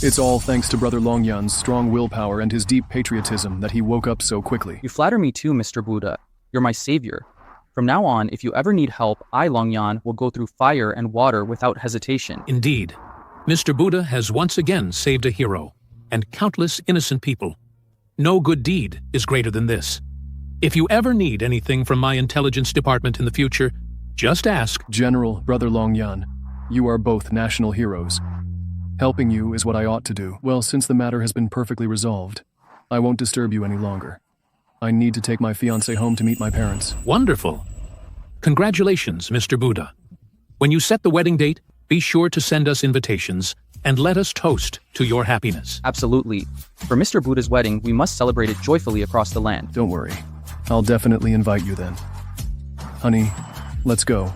Speaker 1: It's all thanks to Brother Long Yan's strong willpower and his deep patriotism that he woke up so quickly.
Speaker 13: You flatter me too, Mr. Buddha. You're my savior. From now on, if you ever need help, I, Long Yan, will go through fire and water without hesitation.
Speaker 5: Indeed. Mr. Buddha has once again saved a hero, and countless innocent people. No good deed is greater than this. If you ever need anything from my intelligence department in the future, just ask.
Speaker 1: General, Brother Long Yan, you are both national heroes. Helping you is what I ought to do. Well, since the matter has been perfectly resolved, I won't disturb you any longer. I need to take my fiancé home to meet my parents.
Speaker 5: Wonderful. Congratulations, Mr. Buddha. When you set the wedding date, be sure to send us invitations and let us toast to your happiness.
Speaker 13: Absolutely. For Mr. Buddha's wedding, we must celebrate it joyfully across the land.
Speaker 1: Don't worry. I'll definitely invite you then. Honey, let's go.